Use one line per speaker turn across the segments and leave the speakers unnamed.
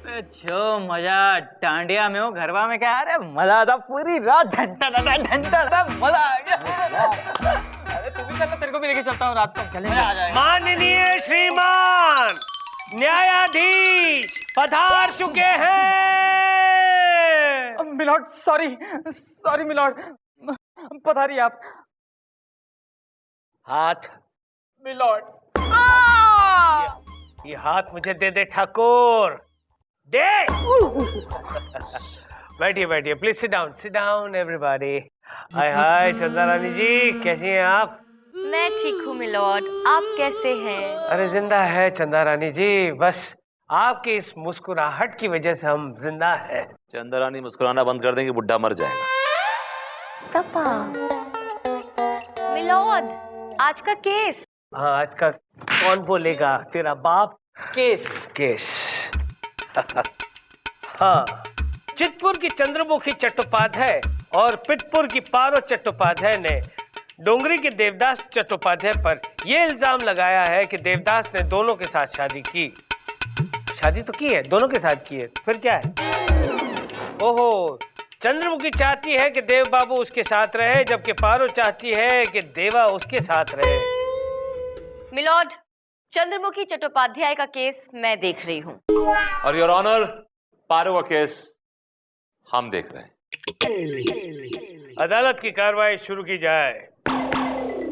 जो मजा डांडिया में हो गरबा में क्या, अरे मजा था पूरी रात, घंटा था मजा आ गया। अरे तू भी चल, तेरे को भी लेके चलता हूँ रात को, चलेंगे। आ जाएगा।
माननीय श्रीमान न्यायाधीश पधार चुके हैं।
मिलॉर्ड सॉरी मिलॉर्ड, पधारिए आप।
हाथ
मिलॉर्ड।
ये हाथ मुझे दे दे ठाकुर, दे। बैठिए बैठिए, प्लीज सिट डाउन एवरीबॉडी। हाय हाय चंदा रानी जी, कैसी हैं आप?
मैं ठीक हूँ मिलॉर्ड, आप कैसे हैं?
अरे जिंदा है चंदा रानी जी, बस आपकी इस मुस्कुराहट की वजह से हम जिंदा हैं।
चंदा रानी मुस्कुराना बंद कर देंगे, बुढ़ा मर जाएगा।
पापा। मिलॉर्ड, आज का केस।
हाँ, आज का कौन बोलेगा, तेरा बाप। केस हाँ, चितपुर की चंद्रमुखी चट्टोपाध्याय और पिटपुर की पारो चट्टोपाध्याय ने डोंगरी के देवदास चट्टोपाध्याय पर यह इल्जाम लगाया है कि देवदास ने दोनों के साथ शादी की। शादी तो की है, दोनों के साथ की है, फिर क्या है? ओहो, चंद्रमुखी चाहती है कि देव बाबू उसके साथ रहे, जबकि पारो चाहती है कि देवा उसके साथ रहे।
मिलॉर्ड, चंद्रमुखी चट्टोपाध्याय का केस मैं देख रही हूँ।
और योर ऑनर, पारो का केस हम देख रहे हैं।
अदालत की कार्रवाई शुरू की जाए।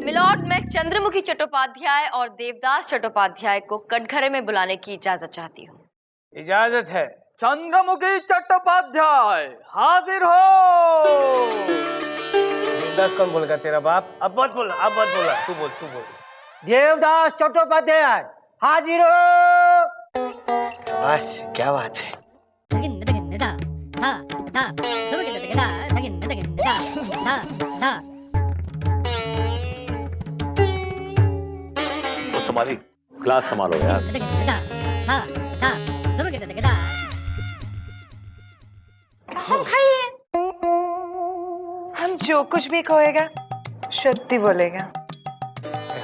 मिलॉर्ड, मैं चंद्रमुखी चट्टोपाध्याय और देवदास चट्टोपाध्याय को कटघरे में बुलाने की इजाजत चाहती हूँ।
इजाजत है।
चंद्रमुखी चट्टोपाध्याय हाजिर हो।
देवदास कौन बोलेगा, तेरा बाप? अब मत बोला, तू बोल।
देवदास चट्टोपाध्याय हाजिर हो।
बस क्या बात है।
तो संभाली, क्लास संभालो यार।
हम जो कुछ भी कहेगा सत्य बोलेगा।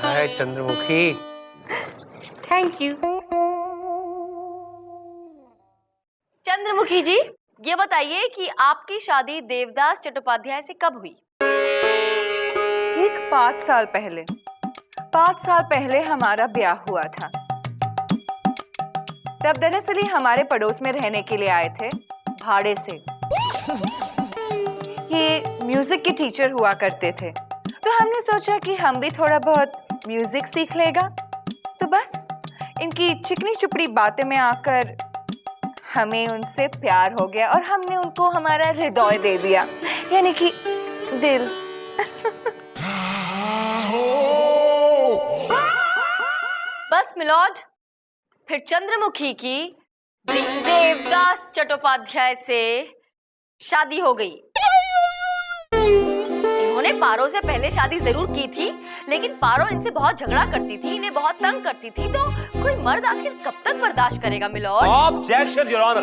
हाय चंद्रमुखी।
Thank you.
चंद्रमुखी जी, ये बताइए कि आपकी शादी देवदास चट्टोपाध्याय से कब हुई?
ठीक 5 साल पहले। 5 साल पहले हमारा ब्याह हुआ था। तब दरअसल ही हमारे पड़ोस में रहने के लिए आए थे भाड़े से। ये म्यूजिक के टीचर हुआ करते थे, तो हमने सोचा कि हम भी थोड़ा बहुत म्यूजिक सीख लेगा। तो बस इनकी चिकनी चुपड़ी बातें में आकर हमें उनसे प्यार हो गया और हमने उनको हमारा हृदय दे दिया, यानी कि दिल।
बस मिलॉर्ड, फिर चंद्रमुखी की देवदास चट्टोपाध्याय से शादी हो गई। इन्होंने पारो से पहले शादी जरूर की थी, लेकिन पारो इनसे बहुत झगड़ा करती थी, इन्हें बहुत तंग करती थी। तो कोई मर्द आखिर कब तक बर्दाश्त करेगा मिलॉर्ड?
Objection your honour.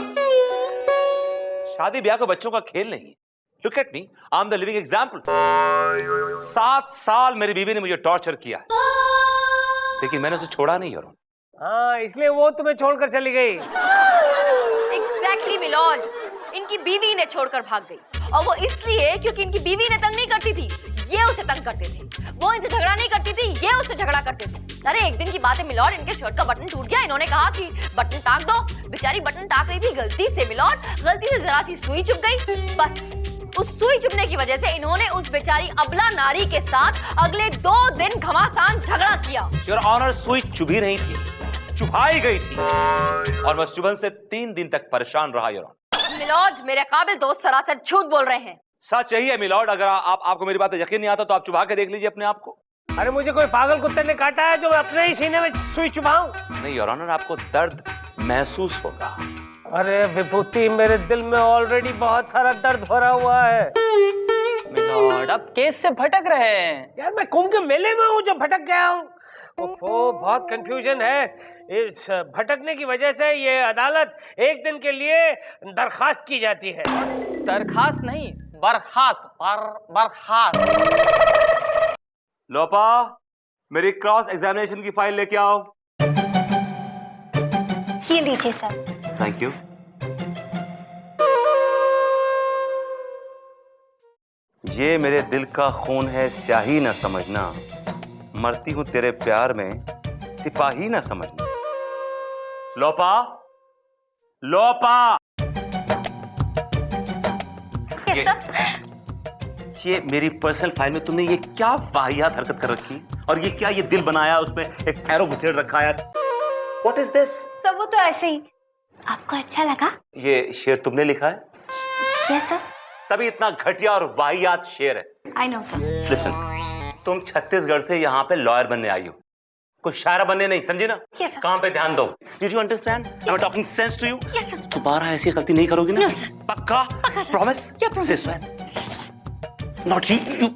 शादी ब्याह को बच्चों का खेल नहीं है। Look at me, I am the living example. 7 साल मेरी बीवी ने मुझे टॉर्चर किया है, लेकिन मैंने उसे छोड़ा नहीं योर ऑनर।
हाँ, इसलिए वो तुम्हें छोड़कर चली गई।
एग्जैक्टली मिलॉर्ड, इनकी बीवी इन्हें छोड़कर भाग गई, और वो इसलिए क्योंकि इनकी बीवी इन्हें तंग नहीं करती थी, ये उसे तंग करते थे। वो इनसे झगड़ा नहीं करती थी, ये उससे झगड़ा करते थे। अरे एक दिन की बात है मिलॉर्ड, इनके शर्ट का बटन टूट गया। इन्होंने कहा कि बटन टाक दो। बेचारी बटन टाक रही थी गलती से मिलॉर्ड, गलती से जरा सी सुई चुभ गई। बस उस सुई चुभने की वजह से इन्होंने उस बेचारी अबला नारी के साथ अगले 2 दिन घमासान झगड़ा किया।
योर ऑनर, सुई चुभी नहीं थी, चुभाई गई थी, और मैं चुभन से 3 दिन तक परेशान रहा योर ऑनर।
मिलॉर्ड, मेरे काबिल दोस्त सरासर झूठ बोल रहे हैं।
सच यही है मिलॉर्ड। अगर आपको मेरी बात यकीन नहीं आता तो आप चुभा के देख लीजिए अपने आप को।
अरे मुझे कोई पागल कुत्ते ने काटा है जो अपने ही सीने में सुई चुभाऊं?
नहीं योर ऑनर, आपको दर्द महसूस होगा।
अरे विभूति, मेरे दिल में ऑलरेडी बहुत सारा दर्द भरा हुआ है।
मिलॉर्ड, आप केस से भटक रहे हैं।
यार मैं कुंभ के मेले में हूँ जो भटक गया हूँ। ओफो, बहुत कंफ्यूजन है। इस भटकने की वजह से ये अदालत एक दिन के लिए दरखास्त की जाती है।
दरखास्त नहीं, बर्खास्त। बर्खास्त।
लोपा, मेरी क्रॉस एग्जामिनेशन की फाइल लेके आओ।
ये लीजिए सर।
Thank you. ये मेरे दिल का खून है, स्याही ना समझना, मरती हूं तेरे प्यार में, सिपाही ना समझना। लोपा, लोपा। ये मेरी पर्सनल फाइल में तुमने ये क्या वाहियात हरकत कर रखी, और ये क्या, ये दिल बनाया, उसमें एक एरो घुसेड़ रखा है। What is this?
सब वो तो ऐसे ही। आपको अच्छा लगा?
ये शेर तुमने लिखा है?
Yes sir.
तभी इतना घटिया और वाहियात शेर है।
I know sir.
लिसन, तुम छत्तीसगढ़ से यहाँ पे लॉयर बनने आई हो, कोई शायरा बनने नहीं, समझी ना?
Yes, sir.
काम पे ध्यान दो। Did you understand? Am I talking sense to you?
Yes, sir.
दोबारा ऐसी गलती नहीं करोगी ना?
No, sir.
पक्का?
पक्का, sir.
Promise?
Yeah, promise.
Say so.
This one.
Not you. You.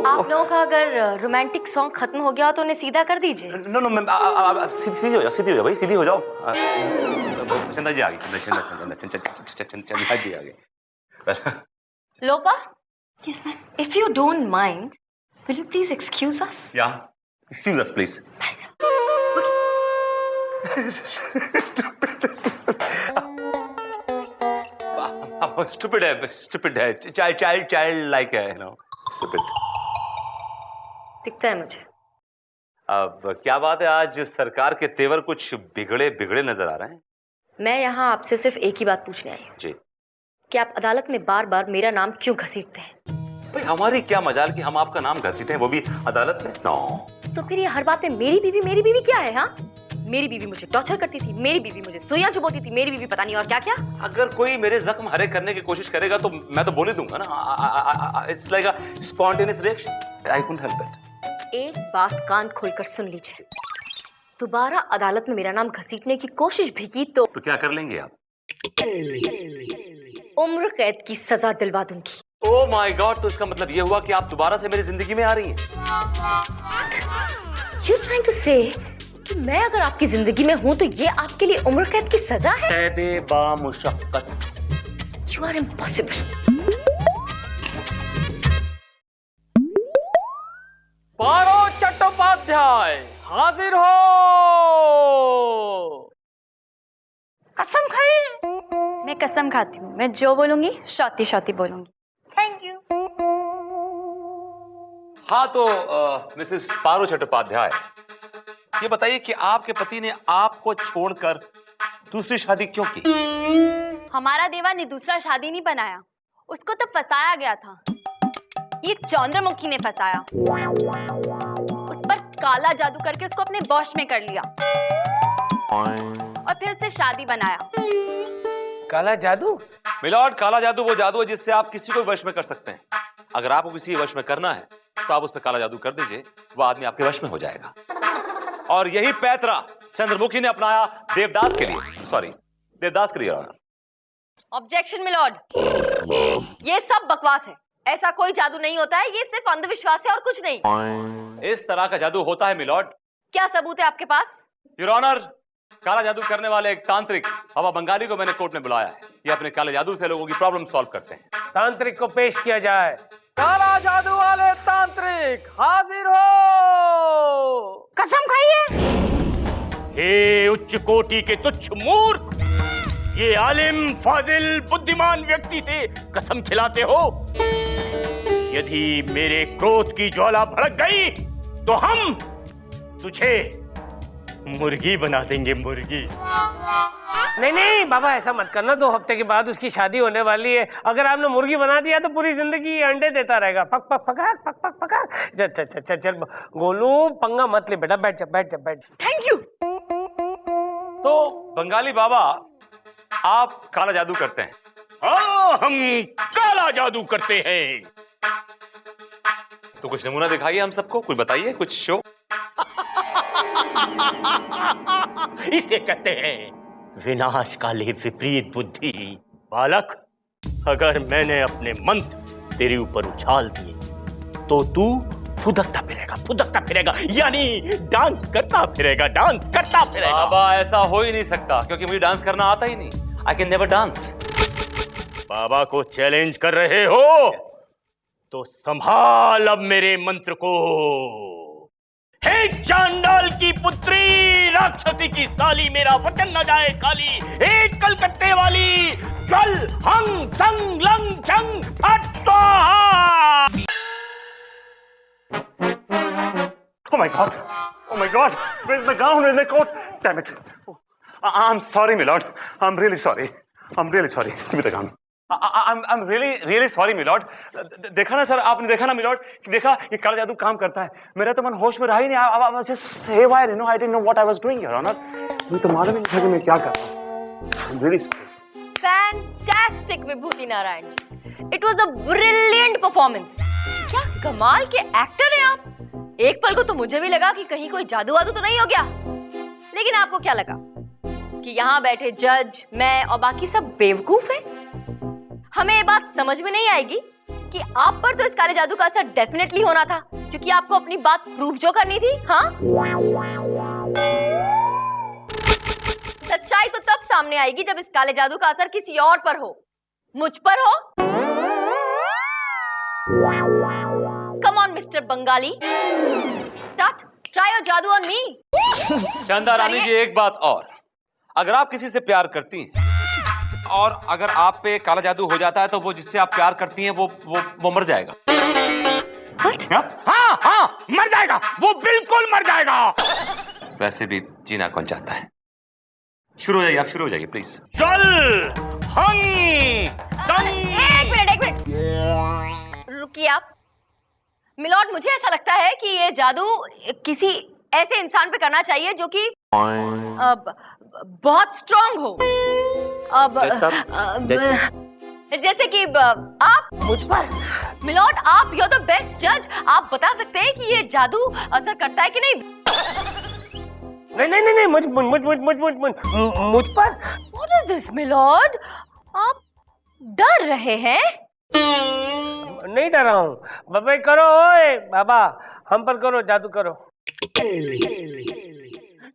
आप लोगों का अगर रोमांटिक सॉन्ग खत्म हो गया तो उन्हें सीधा कर दीजिए।
नो नो मैम, सीधी हो जाओ, सीधी हो जाओ भाई, सीधी हो जाओ। चंदा जी आ गई, चंदा जी आ गई।
लोपा? Yes, ma'am. If you don't mind, will you please excuse us?
Yeah, excuse us please.
Bye, sir.
Stupid है, child like है, you know, stupid.
दिखता है मुझे।
अब क्या बात है, आज सरकार के तेवर कुछ बिगड़े बिगड़े नजर आ रहे हैं।
मैं यहाँ आपसे सिर्फ एक ही बात पूछने आई हूँ
जी।
कि आप अदालत में बार बार मेरा नाम क्यों घसीटते हैं?
भाई हमारी क्या मजाल कि हम आपका नाम घसीटे, वो भी अदालत में? नो।
तो फिर ये हर बात में मेरी बीवी क्या है? हाँ, मेरी बीवी मुझे टॉर्चर करती थी, मेरी बीवी मुझे सुइयां चुभोती थी, मेरी बीवी पता नहीं और क्या क्या।
अगर कोई मेरे जख्म हरे करने की कोशिश करेगा तो मैं तो बोल ही दूंगा ना। It's like a spontaneous reaction, I couldn't help it.
एक बात कान खोलकर सुन लीजिए, दोबारा अदालत में मेरा नाम घसीटने की कोशिश भी की तो
क्या कर लेंगे आप?
उम्र कैद की सजा दिलवा दूंगी।
ओह माय गॉड, तो इसका मतलब ये हुआ कि आप दोबारा से मेरी जिंदगी में आ रही हैं?
You're trying to say कि मैं अगर आपकी जिंदगी में हूं तो ये आपके लिए उम्र कैद की सजा है?
कैदे बामुशक्कत।
You are impossible.
पारो चट्टोपाध्याय हाजिर हो।
कसम खाई? मैं कसम खाती हूँ, मैं जो बोलूंगी शौती शौती बोलूंगी। Thank you.
हाँ तो मिसेस पारो चट्टोपाध्याय, ये बताइए कि आपके पति ने आपको छोड़कर दूसरी शादी क्यों की?
हमारा देवा ने दूसरा शादी नहीं बनाया, उसको तो फंसाया गया था। ये चंद्रमुखी ने फंसाया, उस पर काला जादू करके उसको अपने वश में कर लिया और फिर उससे शादी बनाया।
काला जादू?
मिलॉर्ड, काला जादू वो जादू है जिससे आप किसी को वश में कर सकते हैं। अगर आपको किसी वश में करना है तो आप उस पर काला जादू कर दीजिए, वो आदमी आपके वश में हो जाएगा। और यही पैतरा चंद्रमुखी ने अपनाया देवदास के लिए, सॉरी देवदास के लिए।
ऑब्जेक्शन मिलॉर्ड, ये सब बकवास है, ऐसा कोई जादू नहीं होता है, ये सिर्फ अंधविश्वास है और कुछ नहीं।
इस तरह का जादू होता है मिलॉर्ड।
क्या सबूत है आपके पास?
योर ऑनर, काला जादू करने वाले एक तांत्रिक बाबा बंगाली को मैंने कोर्ट में बुलाया है। ये अपने काले जादू से लोगों की प्रॉब्लम सॉल्व करते हैं।
तांत्रिक को पेश किया जाए।
काला जादू वाले तांत्रिक हाजिर हो।
कसम खाइए।
हे उच्च कोटि के तुच्छ मूर्ख, ये आलिम फाजिल बुद्धिमान व्यक्ति से कसम खिलाते हो? यदि मेरे क्रोध की ज्वाला भड़क गई तो हम तुझे मुर्गी बना देंगे, मुर्गी।
नहीं नहीं बाबा, ऐसा मत करना, 2 हफ्ते के बाद उसकी शादी होने वाली है। अगर आपने मुर्गी बना दिया तो पूरी जिंदगी अंडे देता रहेगा। पक पक पकाक, पक पक पकाक। चल चल चल चल चल गोलू, पंगा मत ले बेटा, बैठ जा बैठ जा बैठ जा।
Thank you.
तो बंगाली बाबा, आप काला जादू करते हैं?
हाँ, हम काला जादू करते हैं।
तो कुछ नमूना दिखाइए हम सबको, कुछ बताइए, कुछ शो।
इसे कहते हैं विनाशकाले विपरीत बुद्धि। बालक, अगर मैंने अपने मंत्र तेरे ऊपर उछाल दिए तो तू फुदकता फिरेगा, यानी डांस करता फिरेगा।
बाबा, ऐसा हो ही नहीं सकता क्योंकि मुझे डांस करना आता ही नहीं। I can never dance.
बाबा को चैलेंज कर रहे हो? तो संभाल अब मेरे मंत्र को। हे चांडाल की पुत्री, राक्षसी की साली, मेरा वचन न जाए खाली। एक कलकत्ते वाली, ज्वल हंग संग लंग चंग फट स्वाहा।
Oh my God! Oh my God! Where's the gown? Where's the coat? Damn it! I'm sorry, my lord. I'm really sorry. I'm really sorry. Give me the gown. I'm really sorry, my lord. देखा ना sir, आपने देखा ना my lord, कि देखा ये काला जादू काम करता है। मेरा तो मन होश में रहा ही नहीं। I was just haywire, you know. I didn't know what I was doing, Your Honor. मुझे तो मालूम ही नहीं था कि मैं क्या कर रहा हूँ। I'm really sorry.
Fantastic, Vibhuti Narayan ji. It was a brilliant performance. क्या कमाल के एक्टर हैं आप। एक पल को तो मुझे भी लगा कि कहीं कोई जादू वादू तो नहीं हो गया। लेकिन आपको क्या लगा कि यहाँ बैठे जज, मैं और बाकी सब बेवकूफ हैं? हमें ये बात समझ में नहीं आएगी कि आप पर तो इस काले जादू का असर डेफिनेटली होना था, क्योंकि आपको अपनी बात प्रूफ जो करनी थी। हाँ, सच्चाई तो तब सामने आएगी जब इस काले जादू का असर किसी और पर हो, मुझ पर हो। Come on mister Bengali, start, try your जादू ऑन मी।
चंदा रानी जी, एक बात और, अगर आप किसी से प्यार करती हैं और अगर आप पे काला जादू हो जाता है तो वो जिससे आप प्यार करती हैं वो मर जाएगा।
हाँ हाँ, मर जाएगा, वो बिल्कुल मर जाएगा।
वैसे भी जीना कौन चाहता है। शुरू हो जाइए, आप शुरू हो जाइए प्लीज।
चल हंग संग।
एक मिनट रुकिए आप। मिलॉर्ड, मुझे ऐसा लगता है कि ये जादू किसी ऐसे इंसान पे करना चाहिए जो कि बहुत स्ट्रांग हो। जैसे कि आप मुझ पर। मिलॉर्ड, आप यू आर द बेस्ट जज। आप बता सकते हैं कि ये जादू असर करता है कि नहीं?
नहीं, मुझ पर।
What is this, milord? आप डर रहे हैं?
नहीं डरा हूँ। बाबा करो, ओए बाबा, हम पर करो, जादू करो।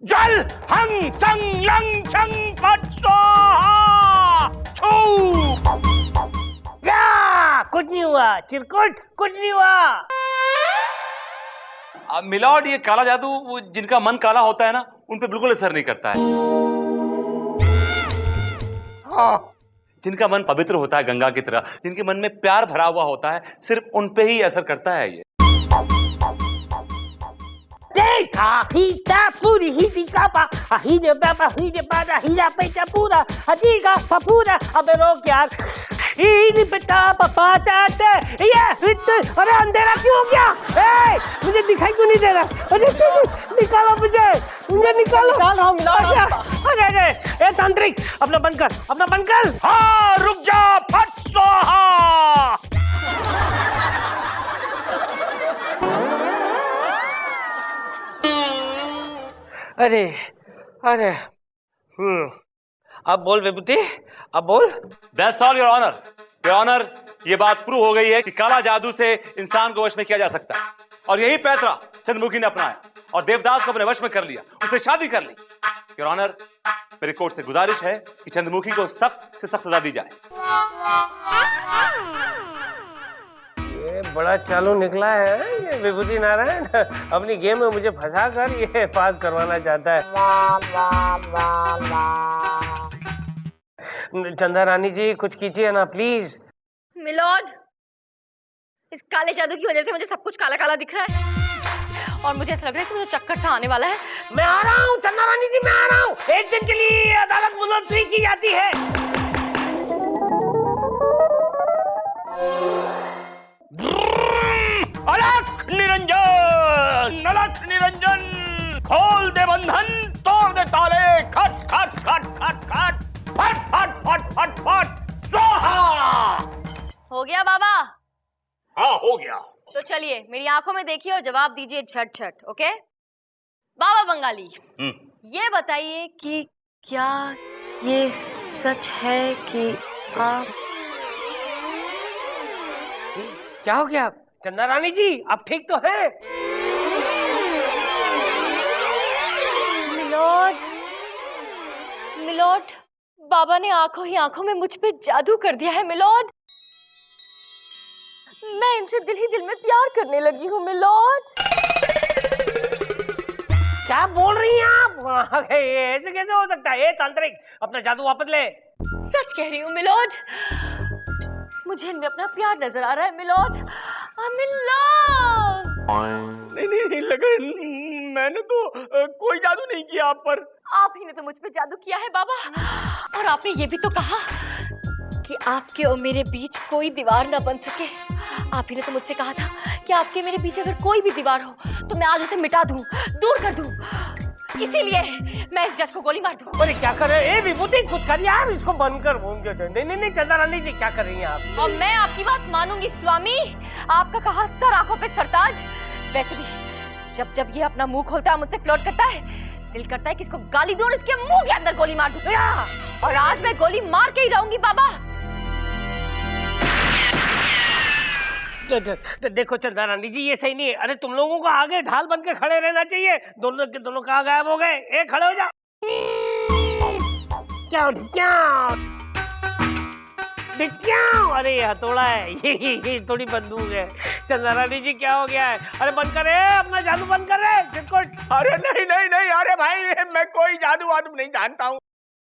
जल हंग संग लंग छंग फट स्वाहा। छू।
या कुछ नहीं हुआ, चिरकुट कुछ नहीं हुआ।
मिलॉर्ड, ये काला जादू वो जिनका मन काला होता है ना, उन पे बिल्कुल असर नहीं करता है।
हाँ।
जिनका मन पवित्र होता है गंगा की तरह, जिनके मन में प्यार भरा हुआ होता है, सिर्फ उन पे ही असर करता है ये।
अबे रोक यार। अरे अंधेरा क्यों हो गया? मुझे दिखाई क्यों नहीं दे रहा? अरे निकालो मुझे निकालो।
निकाल रहा हूँ मिलॉर्ड।
अरे तांत्रिक, अपना बंद कर।
हाँ, रुक जा, फट स्वाहा।
अरे अब बोल विभूति, अब बोल।
That's all, Your Honor. Your Honor, ये बात प्रूव हो गई है कि काला जादू से इंसान को वश में किया जा सकता है, और यही पैतरा चंद्रमुखी ने अपनाया और देवदास को अपने वश में कर लिया, उससे शादी कर ली। Your Honor, मेरी कोर्ट से गुजारिश है कि चंद्रमुखी को सख्त से सख्त सजा दी जाए।
ये बड़ा चालू निकला है ये विभूति नारायण। अपनी गेम में मुझे फंसा कर ये पास करवाना चाहता है। चंदा रानी जी, कुछ कीजिए ना प्लीज।
मिलॉर्ड, इस काले जादू की वजह से मुझे सब कुछ काला काला दिख रहा है और मुझे ऐसा लग रहा है कि मुझे चक्कर सा आने वाला है।
मैं आ रहा हूँ चंदा रानी जी, मैं आ रहा हूँ। एक दिन के लिए अदालत मुलतवी की जाती है।
अलख निरंजन, खोल दे बंधन, तोड़ दे ताले, खट खट खट खट खट, फट फट फट फट फट स्वाहा।
हो गया बाबा?
हाँ, हो गया।
तो चलिए मेरी आंखों में देखिए और जवाब दीजिए झट झट। ओके बाबा बंगाली, ये बताइए कि क्या ये सच है कि आप
क्या हो गया चंदा रानी जी, आप ठीक तो हैं?
मिलॉर्ड, बाबा ने आंखों ही आंखों में मुझ पे जादू कर दिया है मिलॉर्ड। मैं इनसे दिल ही दिल में प्यार करने लगी हूँ मिलॉर्ड।
क्या बोल रही हैं आप? ये ऐसे कैसे हो सकता है? तांत्रिक, अपना जादू वापस ले।
सच कह रही हूँ मिलोड, मुझे इनमें अपना प्यार नजर आ रहा है मिलोड। I'm in love।
नहीं लगन, मैंने तो कोई जादू नहीं किया आप पर।
आप ही ने तो मुझ पे जादू किया है बाबा, और आपने ये भी तो कहा कि आपके और मेरे बीच कोई दीवार ना बन सके। आप ही ने तो मुझसे कहा था कि आपके मेरे बीच अगर कोई भी दीवार हो तो मैं आज उसे मिटा दूं, दूर कर दूं। इसीलिए मैं इस जज को गोली मार दूं।
अरे क्या कर रहे हैं? विभूति कुछ करिए आप, इसको बंद कर। नहीं चंदा रानी जी, क्या कर रही हैं आप?
और मैं आपकी बात मानूंगी स्वामी, आपका कहा सर आंखों पे सरताज। वैसे भी जब ये अपना मुंह खोलता है, मुझसे फ्लर्ट करता है, दिल करता है कि इसको गाली दूं और इसके मुंह के अंदर गोली मार दूं। और आज मैं गोली मार के ही रहूंगी बाबा।
देखो चंदा रानी जी, ये सही नहीं है। अरे तुम लोगों को आगे ढाल बन के खड़े रहना चाहिए। दोनों के दोनों कहाँ गायब हो गए? एक खड़े हो जाओ। अरे हथौड़ा है, ये थोड़ी बंदूक है। चंदा रानी जी क्या हो गया है? अरे बंद करे अपना जादू, बंद कर रहे चिरकुट।
अरे नहीं, अरे भाई मैं कोई जादू वादू नहीं जानता हूँ,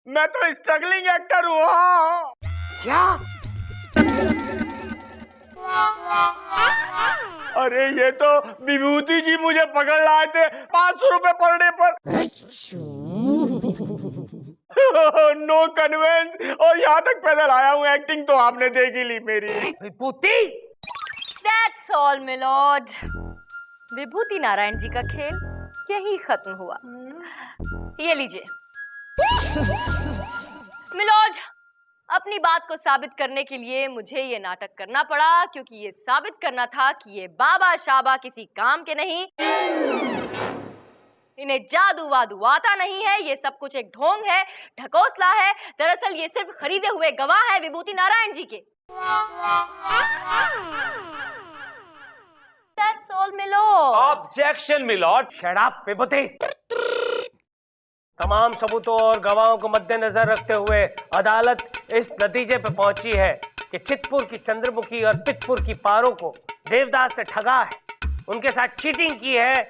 मैं तो स्ट्रगलिंग एक्टर हूँ।
क्या?
अरे ये तो विभूति जी मुझे पकड़ लाए थे 500 रुपए पर डे पर। नो कन्वेंस, और यहाँ तक पैदल आया हूँ। एक्टिंग तो आपने देख ही ली मेरी।
विभूति,
That's all, मिलोड। विभूति नारायण जी का खेल यही खत्म हुआ। ये लीजिए मिलोड, अपनी बात को साबित करने के लिए मुझे ये नाटक करना पड़ा, क्योंकि ये साबित करना था कि ये बाबा शाबा किसी काम के नहीं, इन्हें जादू वादू आता नहीं है। ये सब कुछ एक ढोंग है, ढकोसला है। दरअसल ये सिर्फ खरीदे हुए गवाह है विभूति नारायण जी के। That's all, milord.
Objection milord.
Shut up Vibhuti. तमाम सबूतों और गवाहों को मद्देनजर रखते हुए अदालत इस नतीजे पर पहुंची है कि चितपुर की चंद्रमुखी और पितपुर की पारो को देवदास ने ठगा है, उनके साथ चीटिंग की है।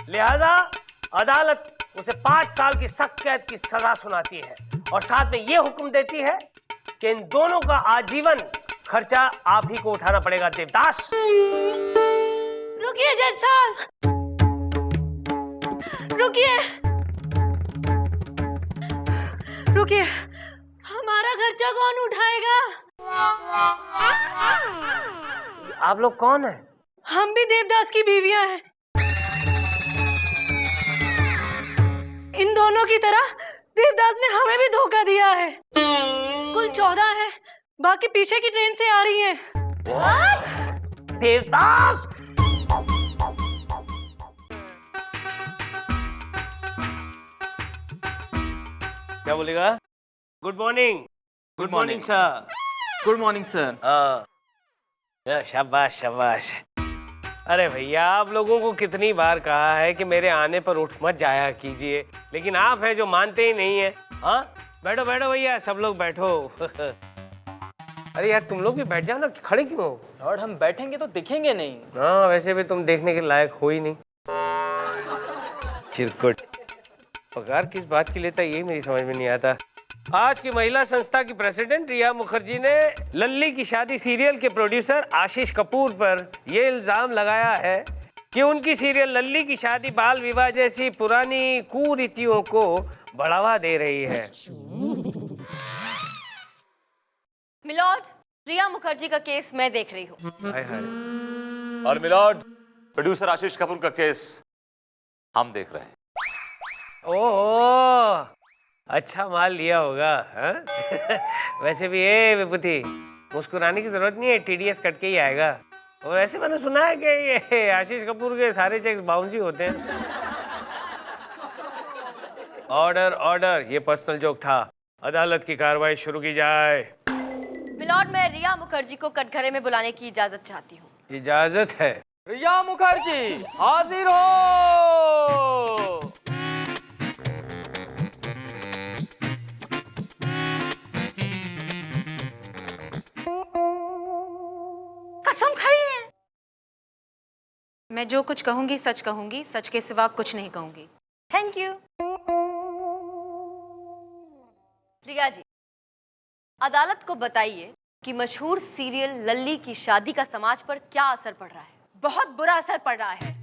लिहाजा अदालत उसे 5 साल की सख्त कैद की सजा सुनाती है और साथ में ये हुक्म देती है कि इन दोनों का आजीवन खर्चा आप ही को उठाना पड़ेगा। देवदास,
रुकिए जज साहब, रुकिए, हमारा खर्चा कौन उठाएगा?
आप लोग कौन हैं?
हम भी देवदास की बीवियां हैं। इन दोनों की तरह देवदास ने हमें भी धोखा दिया है। कुल 14 है, बाकी पीछे की ट्रेन से आ रही हैं।
देवदास, क्या बोलेगा? Good morning. Good morning sir.
Good morning sir.
हाँ, शाबाश शाबाश। अरे भैया, आप लोगों को कितनी बार कहा है कि मेरे आने पर उठ मत जाया कीजिए, लेकिन आप हैं जो मानते ही नहीं है। हाँ, बैठो बैठो भैया, सब लोग बैठो। अरे यार तुम लोग भी बैठ जाओ ना, खड़े क्यों हो?
लॉर्ड, हम बैठेंगे तो दिखेंगे नहीं।
हाँ, वैसे भी तुम देखने के लायक हो ही नहीं। चिरकुट, पगार किस बात की लेता है यही मेरी समझ में नहीं आता। आज की महिला संस्था की प्रेसिडेंट रिया मुखर्जी ने लल्ली की शादी सीरियल के प्रोड्यूसर आशीष कपूर पर यह इल्जाम लगाया है कि उनकी सीरियल लल्ली की शादी बाल विवाह जैसी पुरानी कुरीतियों को बढ़ावा दे रही है।
मिलॉर्ड, रिया मुखर्जी का केस मैं देख रही हूँ।
और मिलॉर्ड, प्रोड्यूसर आशीष कपूर का केस हम देख रहे हैं।
ओह, अच्छा माल लिया होगा। हाँ? वैसे भी ये विभूति, मुस्कुराने की जरूरत नहीं है, TDS कट के ही आएगा। और वैसे मैंने सुना है कि ये आशीष कपूर के सारे चेक्स बाउंस ही होते हैं। ऑर्डर ऑर्डर, ये पर्सनल जोक था। अदालत की कार्रवाई शुरू की जाए।
मिलॉर्ड, मैं रिया मुखर्जी को कटघरे में बुलाने की इजाजत चाहती हूँ।
इजाजत है।
रिया मुखर्जी हाजिर हो।
कसम खाई है। मैं जो कुछ कहूंगी सच कहूंगी, सच के सिवा कुछ नहीं कहूंगी।
Thank you.
रिया जी, अदालत को बताइए कि मशहूर सीरियल लल्ली की शादी का समाज पर क्या असर पड़ रहा है।
बहुत बुरा असर पड़ रहा है।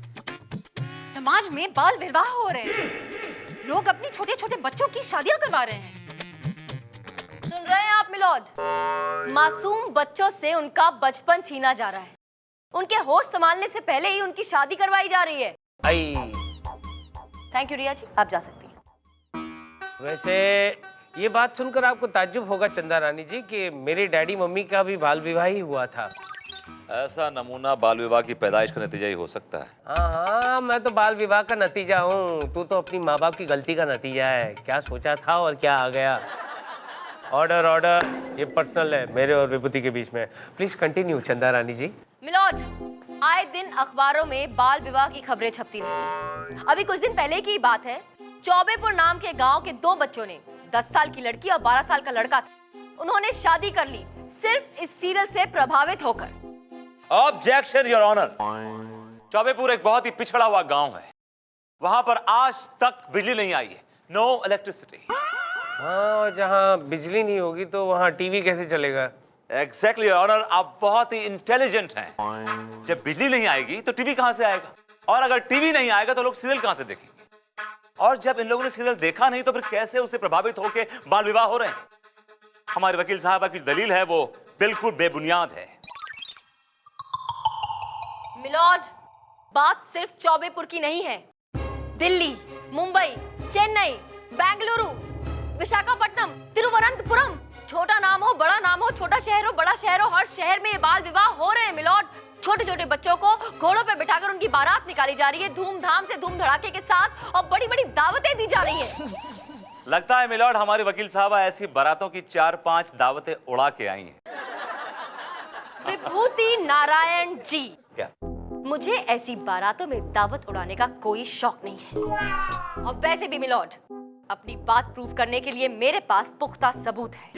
समाज में बाल विवाह हो रहे हैं। लोग अपनी छोटे छोटे बच्चों की शादियां करवा रहे हैं।
सुन रहे हैं आप मिलॉर्ड? मासूम बच्चों से उनका बचपन छीना जा रहा है। उनके होश संभालने से पहले ही उनकी शादी करवाई जा रही है।
आई
थैंक यू रिया जी, आप जा सकती हैं।
वैसे ये बात सुनकर आपको ताज्जुब होगा चंदा रानी जी कि मेरे डैडी मम्मी का भी बाल विवाह ही हुआ था।
ऐसा नमूना बाल विवाह की पैदाइश का नतीजा ही हो सकता है।
हाँ, मैं तो बाल विवाह का नतीजा हूँ। तू तो अपनी माँ बाप की गलती का नतीजा है। क्या सोचा था और क्या आ गया। ऑर्डर ऑर्डर, ये पर्सनल है मेरे और विभूति के बीच में। प्लीज कंटिन्यू चंदा रानी जी।
मिलॉर्ड, आए दिन अखबारों में बाल विवाह की खबरें छपती रहती हैं। अभी कुछ दिन पहले की बात है, चौबेपुर नाम के गांव के 2 बच्चों ने, 10 साल की लड़की और 12 साल का लड़का था, उन्होंने शादी कर ली सिर्फ इस सीरियल से प्रभावित होकर।
Objection your honour. चौबेपुर एक बहुत ही पिछड़ा हुआ गांव है। वहां पर आज तक बिजली नहीं आई है। No electricity.
हाँ, और जहाँ बिजली नहीं होगी तो वहाँ टीवी कैसे चलेगा?
एग्जैक्टली योर ऑनर, आप बहुत ही इंटेलिजेंट हैं। जब बिजली नहीं आएगी तो टीवी कहां से आएगा, और अगर टीवी नहीं आएगा तो लोग सीरियल कहां से देखेंगे, और जब इन लोगों ने सीरियल देखा नहीं तो फिर कैसे उससे प्रभावित होकर बाल विवाह हो रहे हैं। हमारे वकील साहबा की दलील है वो बिल्कुल बेबुनियाद है।
मिलॉर्ड, बात सिर्फ चौबेपुर की नहीं है। दिल्ली, मुंबई, चेन्नई, बेंगलुरु, विशाखापट्टनम, तिरुवनंतपुरम, छोटा नाम हो बड़ा नाम हो, छोटा शहर हो बड़ा शहर हो, हर शहर में ये बाल विवाह हो रहे हैं मिलॉर्ड। छोटे छोटे बच्चों को घोड़ों पे बिठाकर उनकी बारात निकाली जा रही है, धूमधाम से, धूम धड़ाके के साथ, और बड़ी बड़ी दावतें दी जा रही हैं।
लगता है मिलॉर्ड हमारे वकील साहबा ऐसी बारातों की 4-5 दावतें उड़ा के आई हैं।
विभूति नारायण जी,
क्या?
मुझे ऐसी बारातों में दावत उड़ाने का कोई शौक नहीं है। और वैसे भी मिलॉर्ड, अपनी बात प्रूव करने के लिए मेरे पास पुख्ता सबूत है।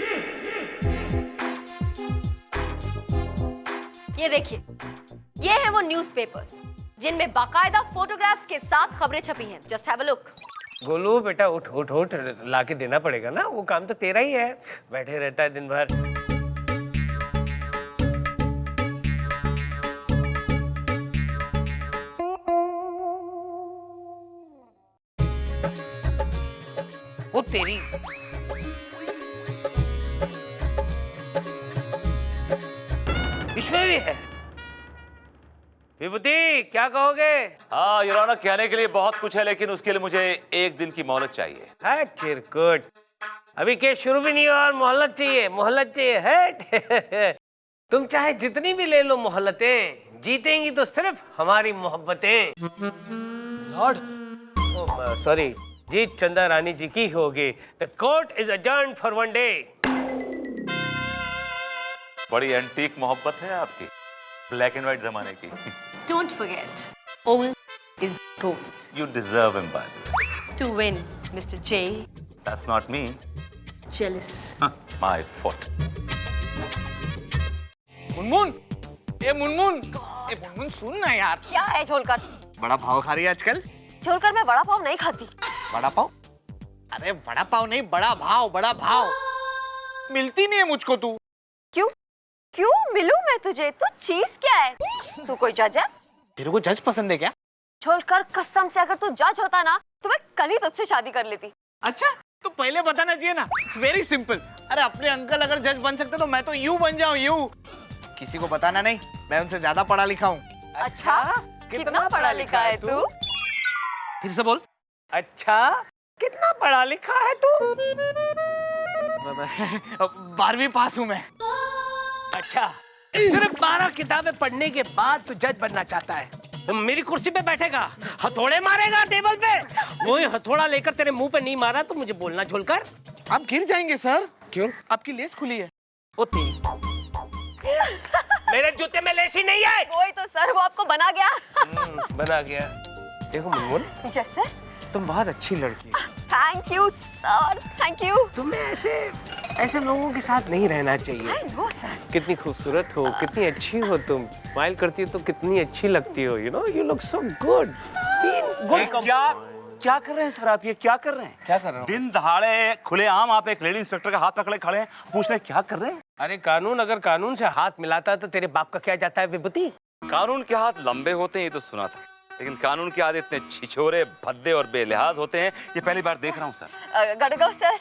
ये देखिए, ये है वो न्यूज़पेपर्स जिनमें बाकायदा फोटोग्राफ्स के साथ खबरें छपी हैं। Just have a look.
Golu बेटा, उठ उठ उठ, ला के देना पड़ेगा ना, वो काम तो तेरा ही है। बैठे रहता है दिन भर। वो तेरी इसमें भी है। विभूति, क्या कहोगे?
हाँ योर ऑनर, कहने के लिए बहुत कुछ है, लेकिन उसके लिए मुझे 1 दिन की मोहलत चाहिए।
है चिरकुट, अभी केस शुरू भी नहीं हुआ और मोहलत चाहिए? मोहलत चाहिए है? तुम चाहे जितनी भी ले लो मोहलतें, जीतेंगी तो सिर्फ हमारी मोहब्बतें।
लॉर्ड,
सॉरी, जीत चंदा रानी जी की होगी। The court is adjourned for 1 day.
बड़ी एंटीक मोहब्बत है आपकी, ब्लैक एंड व्हाइट जमाने की।
Don't forget, old is gold.
You deserve him, by the way.
To win, Mr. J.
That's not me.
Jealous.
My foot.
Munmun, ए मुनमुन सुन ना यार।
क्या है झोलकर?
बड़ा पाव खा रही है आजकल?
झोलकर मैं बड़ा पाव नहीं खाती।
बड़ा पाव? अरे बड़ा पाव नहीं, बड़ा भाव, बड़ा भाव। मिलती नहीं है मुझको तू।
क्यों? क्यों मिलूं मैं तुझे? तू चीज क्या है? तू कोई जज है?
तेरे को जज पसंद है क्या?
झोलकर कसम से, अगर तू जज होता ना तो मैं कल ही तुझसे शादी कर लेती।
अच्छा, तो पहले बताना चाहिए ना। Very simple. अरे अपने अंकल अगर जज बन सकते तो मैं तो यूं बन जाऊं, यूं। किसी को बताना नहीं, मैं उनसे ज्यादा पढ़ा लिखा हूँ।
अच्छा, कितना पढ़ा लिखा है तू?
फिर से बोल।
अच्छा, कितना पढ़ा लिखा है तू?
12वीं पास हूँ मैं।
अच्छा, सिर्फ 12 किताबें पढ़ने के बाद तू जज बनना चाहता है? मेरी कुर्सी पे बैठेगा, हथौड़े मारेगा टेबल पे। वो हथौड़ा लेकर तेरे मुंह पे नहीं मारा तो मुझे बोलना झोलकर।
आप गिर जाएंगे सर।
क्यों?
आपकी लेस खुली है।
वो तेरी मेरे जूते में लेस ही नहीं है।
वही तो सर, वो आपको बना गया।
बना गया। देखो मुनमुन,
यस सर।
तुम बहुत अच्छी लड़की हो।
Thank you sir, thank you.
तुम्हें ऐसे लोगों के साथ नहीं रहना चाहिए।
I know sir.
कितनी खूबसूरत हो, कितनी अच्छी हो तुम। स्माइल करती हो तो कितनी अच्छी लगती हो। You know, you look so good.
क्या कर रहे हैं सर आप, ये क्या कर रहे हैं?
क्या कर रहा हूँ?
दिन दहाड़े खुलेआम आप एक लेडी इंस्पेक्टर का हाथ पकड़े खड़े हैं, पूछ रहे हैं क्या कर रहे हैं?
अरे कानून अगर कानून से हाथ मिलाता है तो तेरे बाप का क्या जाता है विभूति?
कानून के हाथ लंबे होते हैं ये तो सुना था, लेकिन कानून के हाथ इतने छिछोरे, भद्दे और बेलिहाज होते हैं ये पहली बार देख रहा हूँ sir.
gotta go, sir.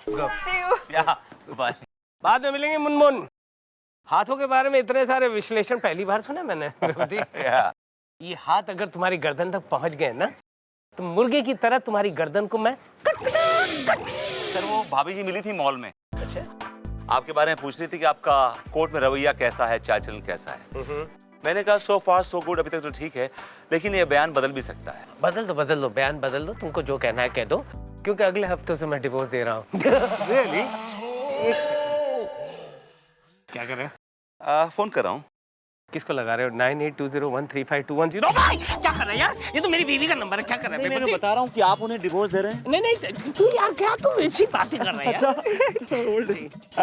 See you.
या बाय।
बाद में मिलेंगे मुनमुन। हाथों के बारे में इतने सारे विश्लेषण पहली बार सुना मैंने विभूति। ये हाथ अगर तुम्हारी गर्दन तक पहुंच गए ना तो मुर्गे की तरह तुम्हारी गर्दन को मैं
सर वो भाभी जी मिली थी मॉल में,
अच्छा
आपके बारे में पूछ रही थी कि आपका कोर्ट में रवैया कैसा है, चाल चलन कैसा है। मैंने कहा सो फार सो गुड, अभी तक तो ठीक है, लेकिन ये बयान बदल भी सकता है।
बदल दो बयान बदल दो, तुमको जो कहना है कह दो, क्योंकि अगले हफ्ते से मैं डिवोर्स दे रहा हूँ।
Really?
क्या कर रहे हो?
फोन कर रहा हूँ।
किसको लगा रहे हो? 9820135210। भाई क्या कर रहे हैं यार, ये तो मेरी बीवी का नंबर है। क्या कर रहे हैं?
मैं बता रहा हूँ कि आप उन्हें डिवोर्स दे रहे हैं।
नहीं तू यार क्या तुम ऐसी बातें कर रहे हैं?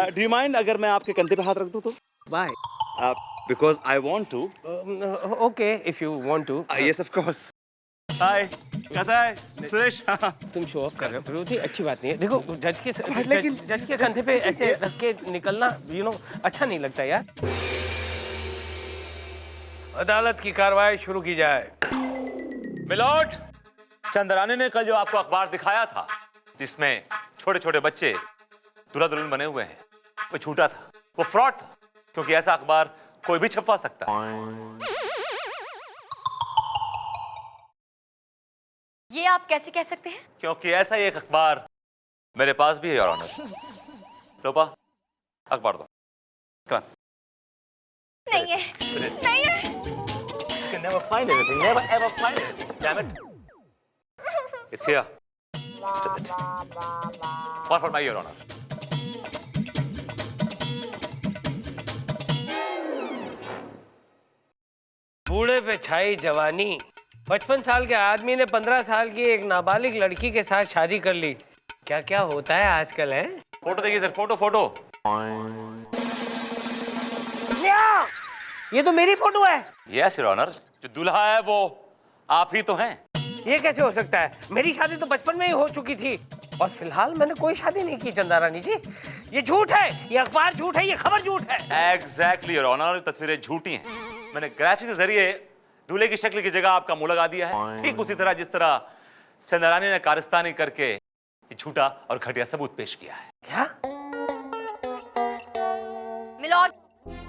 डू यू माइंड अगर मैं आपके कंधे पे हाथ रख दूँ तो?
Why?
Because I want to.
Okay, if you want to.
Yes, of course. Hi. कैसा है सुरेश?
तुम शो ऑफ कर रहे हो विभूति, अच्छी बात नहीं है। देखो जज के कंधे पे ऐसे रख के निकलना अच्छा नहीं लगता यार। अदालत की कार्रवाई शुरू की जाए।
मिलोट, चंद्रानी ने कल जो आपको अखबार दिखाया था जिसमें छोटे छोटे बच्चे दूल्हा दुल्हन बने हुए हैं, वो झूठा था, वो फ्रॉड था, क्योंकि ऐसा अखबार कोई भी छपवा सकता है।
ये आप कैसे कह सकते हैं?
क्योंकि ऐसा ही एक अखबार मेरे पास भी है योर ऑनर। लोपा अखबार दो। Come on.
नहीं है, नहीं है।
You can never find anything. Never ever find anything. Damn it. It's here. Just a bit. One for my your honor.
बूढ़े पे छाई जवानी। 55 साल के आदमी ने 15 साल की एक नाबालिग लड़की के साथ शादी कर ली। क्या क्या होता है आजकल है?
फोटो देखिए सर, फोटो।
ये तो मेरी फोटो है।
यस योर ऑनर, जो दूल्हा है वो आप ही तो हैं।
ये कैसे हो सकता है? मेरी शादी तो बचपन में ही हो चुकी थी और फिलहाल मैंने कोई शादी नहीं की चंदारानी जी। ये झूठ है, ये अखबार झूठ है, ये खबर झूठ है।
एग्जैक्टली योर ऑनर, तस्वीरें झूठी हैं। मैंने ग्राफिक के जरिए दूल्हे की शक्ल की जगह आपका मुंह लगा दिया है, ठीक उसी तरह जिस तरह चंद्रानी ने कारस्तानी करके ये झूठा और घटिया सबूत पेश किया है।
क्या?
मिलॉर्ड,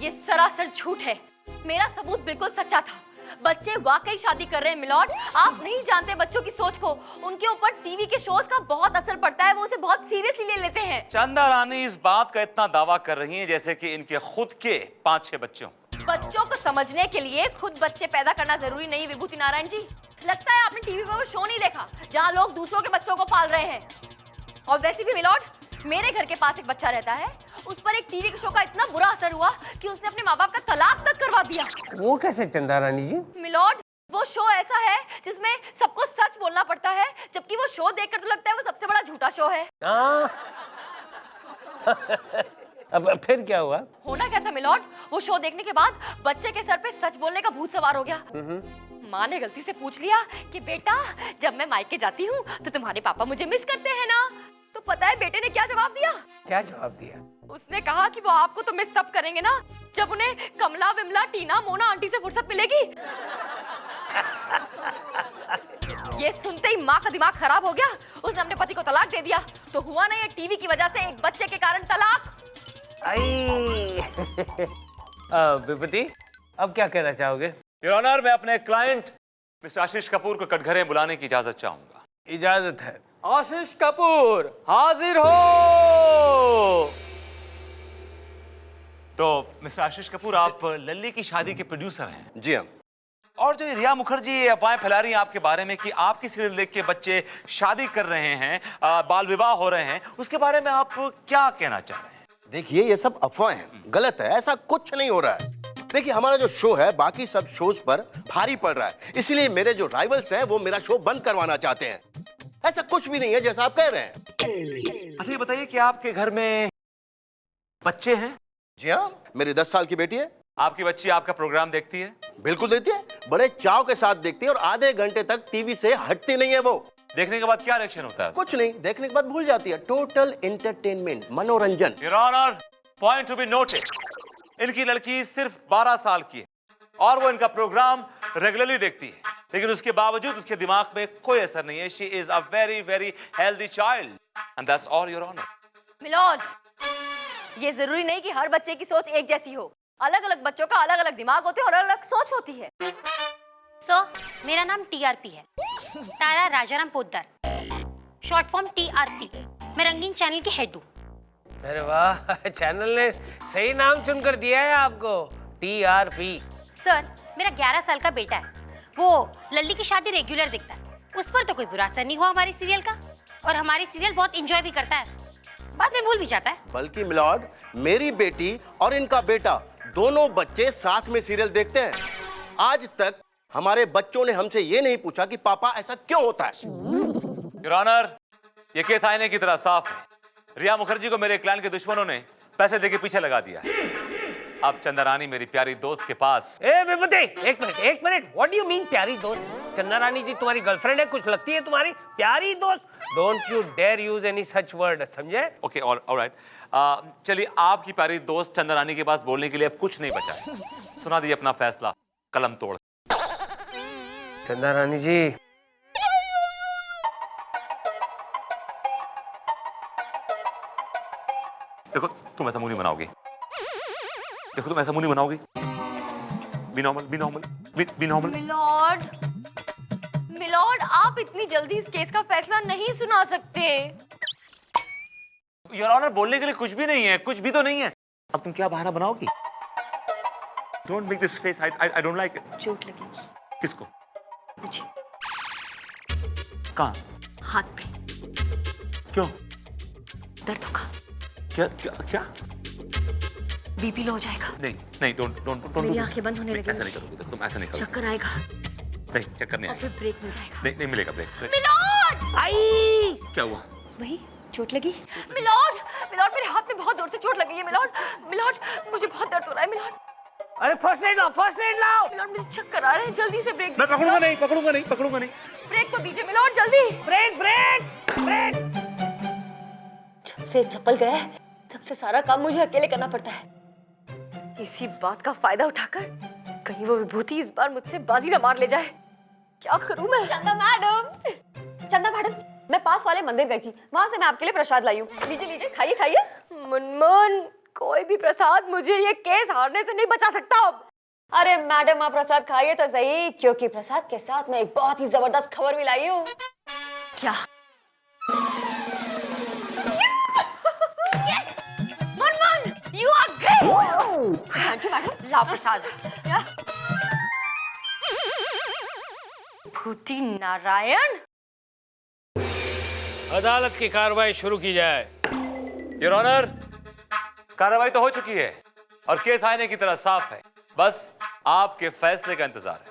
ये सरासर झूठ है। मेरा सबूत बिल्कुल सच्चा था। बच्चे वाकई शादी कर रहे हैं मिलॉर्ड। आप नहीं जानते बच्चों की सोच को, उनके ऊपर टीवी के शोज का बहुत असर पड़ता है, वो उसे बहुत सीरियसली ले लेते हैं।
चंद्रानी इस बात का इतना दावा कर रही हैं जैसे कि इनके खुद के 5-6 बच्चे हों।
बच्चों को समझने के लिए खुद बच्चे पैदा करना जरूरी नहीं विभूति नारायण जी। लगता है आपने टीवी पर वो शो नहीं देखा जहाँ लोग दूसरों के बच्चों को पाल रहे हैं। और वैसे भी मिलॉर्ड, मेरे घर के पास एक बच्चा रहता है, उस पर एक टीवी के शो का इतना बुरा असर हुआ कि उसने अपने माँ बाप का तलाक तक करवा दिया।
वो कैसे चंदारानी जी?
मिलॉर्ड, वो शो ऐसा है जिसमें सबको सच बोलना पड़ता है, जबकि वो शो देखकर तो लगता है वो सबसे बड़ा झूठा शो है।
अब फिर क्या हुआ?
होना क्या था मिलॉर्ड, वो शो देखने के बाद बच्चे के सर पे सच बोलने का भूत सवार हो गया। माँ ने गलती से पूछ लिया कि बेटा, जब मैं मायके जाती हूँ तो तुम्हारे पापा मुझे मिस करते हैं ना? तो पता है बेटे ने क्या जवाब दिया?
क्या जवाब दिया?
उसने कहा कि वो आपको तो मिस तब करेंगे ना जब उन्हें कमला, विमला, टीना, मोना आंटी से फुर्सत मिलेगी। ये सुनते ही माँ का दिमाग खराब हो गया। उसने अपने पति को तलाक दे दिया। तो हुआ ना ये टीवी की वजह से एक बच्चे के कारण तलाक।
विभूति, अब क्या कहना चाहोगे?
योर ऑनर, मैं अपने क्लाइंट मिस्टर आशीष कपूर को कटघरे बुलाने की इजाजत चाहूंगा।
इजाजत है।
आशीष कपूर हाजिर हो।
तो मिस्टर आशीष कपूर, आप लल्ली की शादी के प्रोड्यूसर हैं।
जी हाँ।
और जो रिया मुखर्जी ये अफवाहें फैला रही हैं आपके बारे में कि आपकी सीरियल देख के बच्चे शादी कर रहे हैं, बाल विवाह हो रहे हैं, उसके बारे में आप क्या कहना चाह रहे हैं?
देखिए, ये सब अफवाह हैं, गलत है, ऐसा कुछ नहीं हो रहा है। देखिए, हमारा जो शो है बाकी सब शोज पर भारी पड़ रहा है, इसलिए मेरे जो राइवल्स हैं वो मेरा शो बंद करवाना चाहते हैं। ऐसा कुछ भी नहीं है जैसा आप कह रहे हैं।
अच्छा ये बताइए कि आपके घर में बच्चे हैं?
जी हाँ, मेरी 10 साल की बेटी है।
आपकी बच्ची आपका प्रोग्राम देखती है?
बिल्कुल देखती है, बड़े चाव के साथ देखती है और आधे घंटे तक टीवी से हटती नहीं है वो।
देखने के बाद क्या रिएक्शन होता है?
कुछ नहीं, देखने के बाद भूल जाती है। टोटल एंटरटेनमेंट, मनोरंजन।
Your honour, point to be noted, इनकी लड़की सिर्फ 12 साल की है और वो इनका प्रोग्राम रेगुलरली देखती है, लेकिन उसके बावजूद उसके दिमाग में कोई असर नहीं है। She is a very very healthy child and that's all your honour.
Milord, ये जरूरी नहीं कि हर बच्चे की सोच एक जैसी हो। अलग अलग बच्चों का अलग अलग दिमाग होते हैं और अलग अलग सोच होती है।
सर, मेरा नाम टीआरपी है, Tara Rajaram Poddar, short form TRP. मैं रंगीन चैनल की हेड हूँ।
अरे वाह, चैनल ने सही नाम चुनकर दिया है आपको, टीआरपी।
सर, मेरा 11 साल का बेटा है, वो लल्ली की शादी रेगुलर देखता है। उस पर तो कोई बुरा असर नहीं हुआ हमारी सीरियल का, और हमारी सीरियल बहुत एंजॉय भी करता है, बाद में भूल भी जाता है।
बल्कि मिलॉर्ड, मेरी बेटी और इनका बेटा दोनों बच्चे साथ में सीरियल देखते हैं। आज तक हमारे बच्चों ने हमसे ये नहीं पूछा कि पापा ऐसा क्यों होता है।
योर ऑनर, ये केस आईने की तरह साफ है। रिया मुखर्जी को मेरे क्लाइंट के दुश्मनों ने पैसे देके पीछे लगा दिया। अब चंदा रानी मेरी प्यारी दोस्त के पास।
ए विभूति, एक minute, what do you mean प्यारी दोस्त? चंदा रानी जी तुम्हारी गर्लफ्रेंड है, कुछ लगती है तुम्हारी प्यारी दोस्त? Don't you dare use any such word, समझे?
Okay, alright. चलिए, आपकी प्यारी दोस्त चंदा रानी के पास बोलने के लिए अब कुछ नहीं बचा है। सुना दीजिए अपना फैसला, कलम तोड़।
चंदा रानी जी,
देखो, तुम ऐसा मुंह नहीं बनाओगी। देखो, तुम ऐसा मुंह नहीं बनाओगी। Be normal, be normal, be normal.
Milord, milord, आप इतनी जल्दी इस केस का फैसला नहीं सुना सकते।
योर ऑनर, बोलने के लिए कुछ भी नहीं है, कुछ भी तो नहीं है। अब तुम क्या बहाना बनाओगी? Don't make this face, I don't like it.
चोट लगेगी।
किसको?
मुझे।
कहाँ?
हाथ पे।
क्यों?
दर्द होगा।
क्या क्या क्या?
बीपी लो हो जाएगा।
नहीं नहीं, डोंट।
मेरी आंखें बंद होने लगेंगी।
ऐसा नहीं करोगे, तुम ऐसा नहीं करोगे।
चक्कर आएगा।
नहीं, चक्कर नहीं
और
आएगा।
फिर ब्रेक मिल जाएगा।
नहीं मिलेगा ब्रेक।
मिलोड!
आई!
क्या हुआ?
वही, चोट लगी। मिलोड, मिलोड, मेरे हाथ में बहुत जोर से चोट लगी है। मिलोड, मिलोड, मुझे बहुत दर्द हो रहा है। मिलोड,
अरे फर्स्ट एड लाओ, फर्स्ट एड लाओ।
मिलोड, मुझे चक्कर आ रहे हैं, जल्दी से ब्रेक।
मैं पकड़ूंगा नहीं, पकड़ूंगा नहीं, पकड़ूंगा नहीं।
ब्रेक तो दीजिए मिलोड, जल्दी।
Break break break.
जब से चप्पल गया है, तब से सारा काम मुझे अकेले करना पड़ता है। इसी बात का फायदा उठाकर कहीं वो विभूति इस बार मुझसे बाजी न मार ले जाए। क्या करूं मैं?
चंदा मैडम, मैं पास वाले मंदिर गई थी, वहाँ से मैं आपके लिए प्रसाद लाई हूँ। लीजिए लीजिए, खाइए खाइए।
मुनमुन, कोई भी प्रसाद मुझे ये केस हारने से नहीं बचा सकता अब।
अरे मैडम, आप प्रसाद खाइए तो सही, क्योंकि प्रसाद के साथ मैं एक बहुत ही जबरदस्त खबर भी लाई हूँ।
क्या? Munmun, you are great!
Thank you madam.
ला प्रसाद। विभूति नारायण,
अदालत की कार्रवाई शुरू की जाए।
योर ऑनर, कार्रवाई तो हो चुकी है और केस आईने की तरह साफ है। बस आपके फैसले का इंतजार है।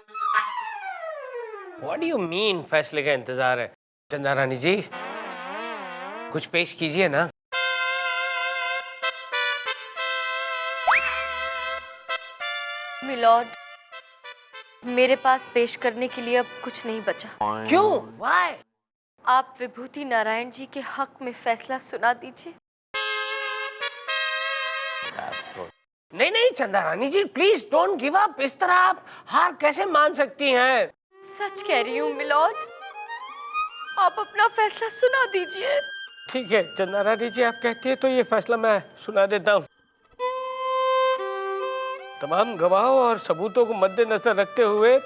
What do you mean फैसले का इंतजार है? चंदा रानी जी, कुछ पेश कीजिए ना।
मिलॉर्ड, मेरे पास पेश करने के लिए अब कुछ नहीं बचा।
क्यों? Why?
आप विभूति नारायण जी के हक में फैसला सुना दीजिए।
नहीं नहीं चंदा Rani ji, please don't give up. इस तरह आप हार कैसे मान सकती हैं?
सच कह रही हूँ मिलॉर्ड, आप अपना फैसला सुना दीजिए।
ठीक है चंदा रानी जी, आप कहती है तो ये फैसला मैं सुना देता हूँ। तमाम गवाहों और सबूतों को मद्देनजर रखते हुए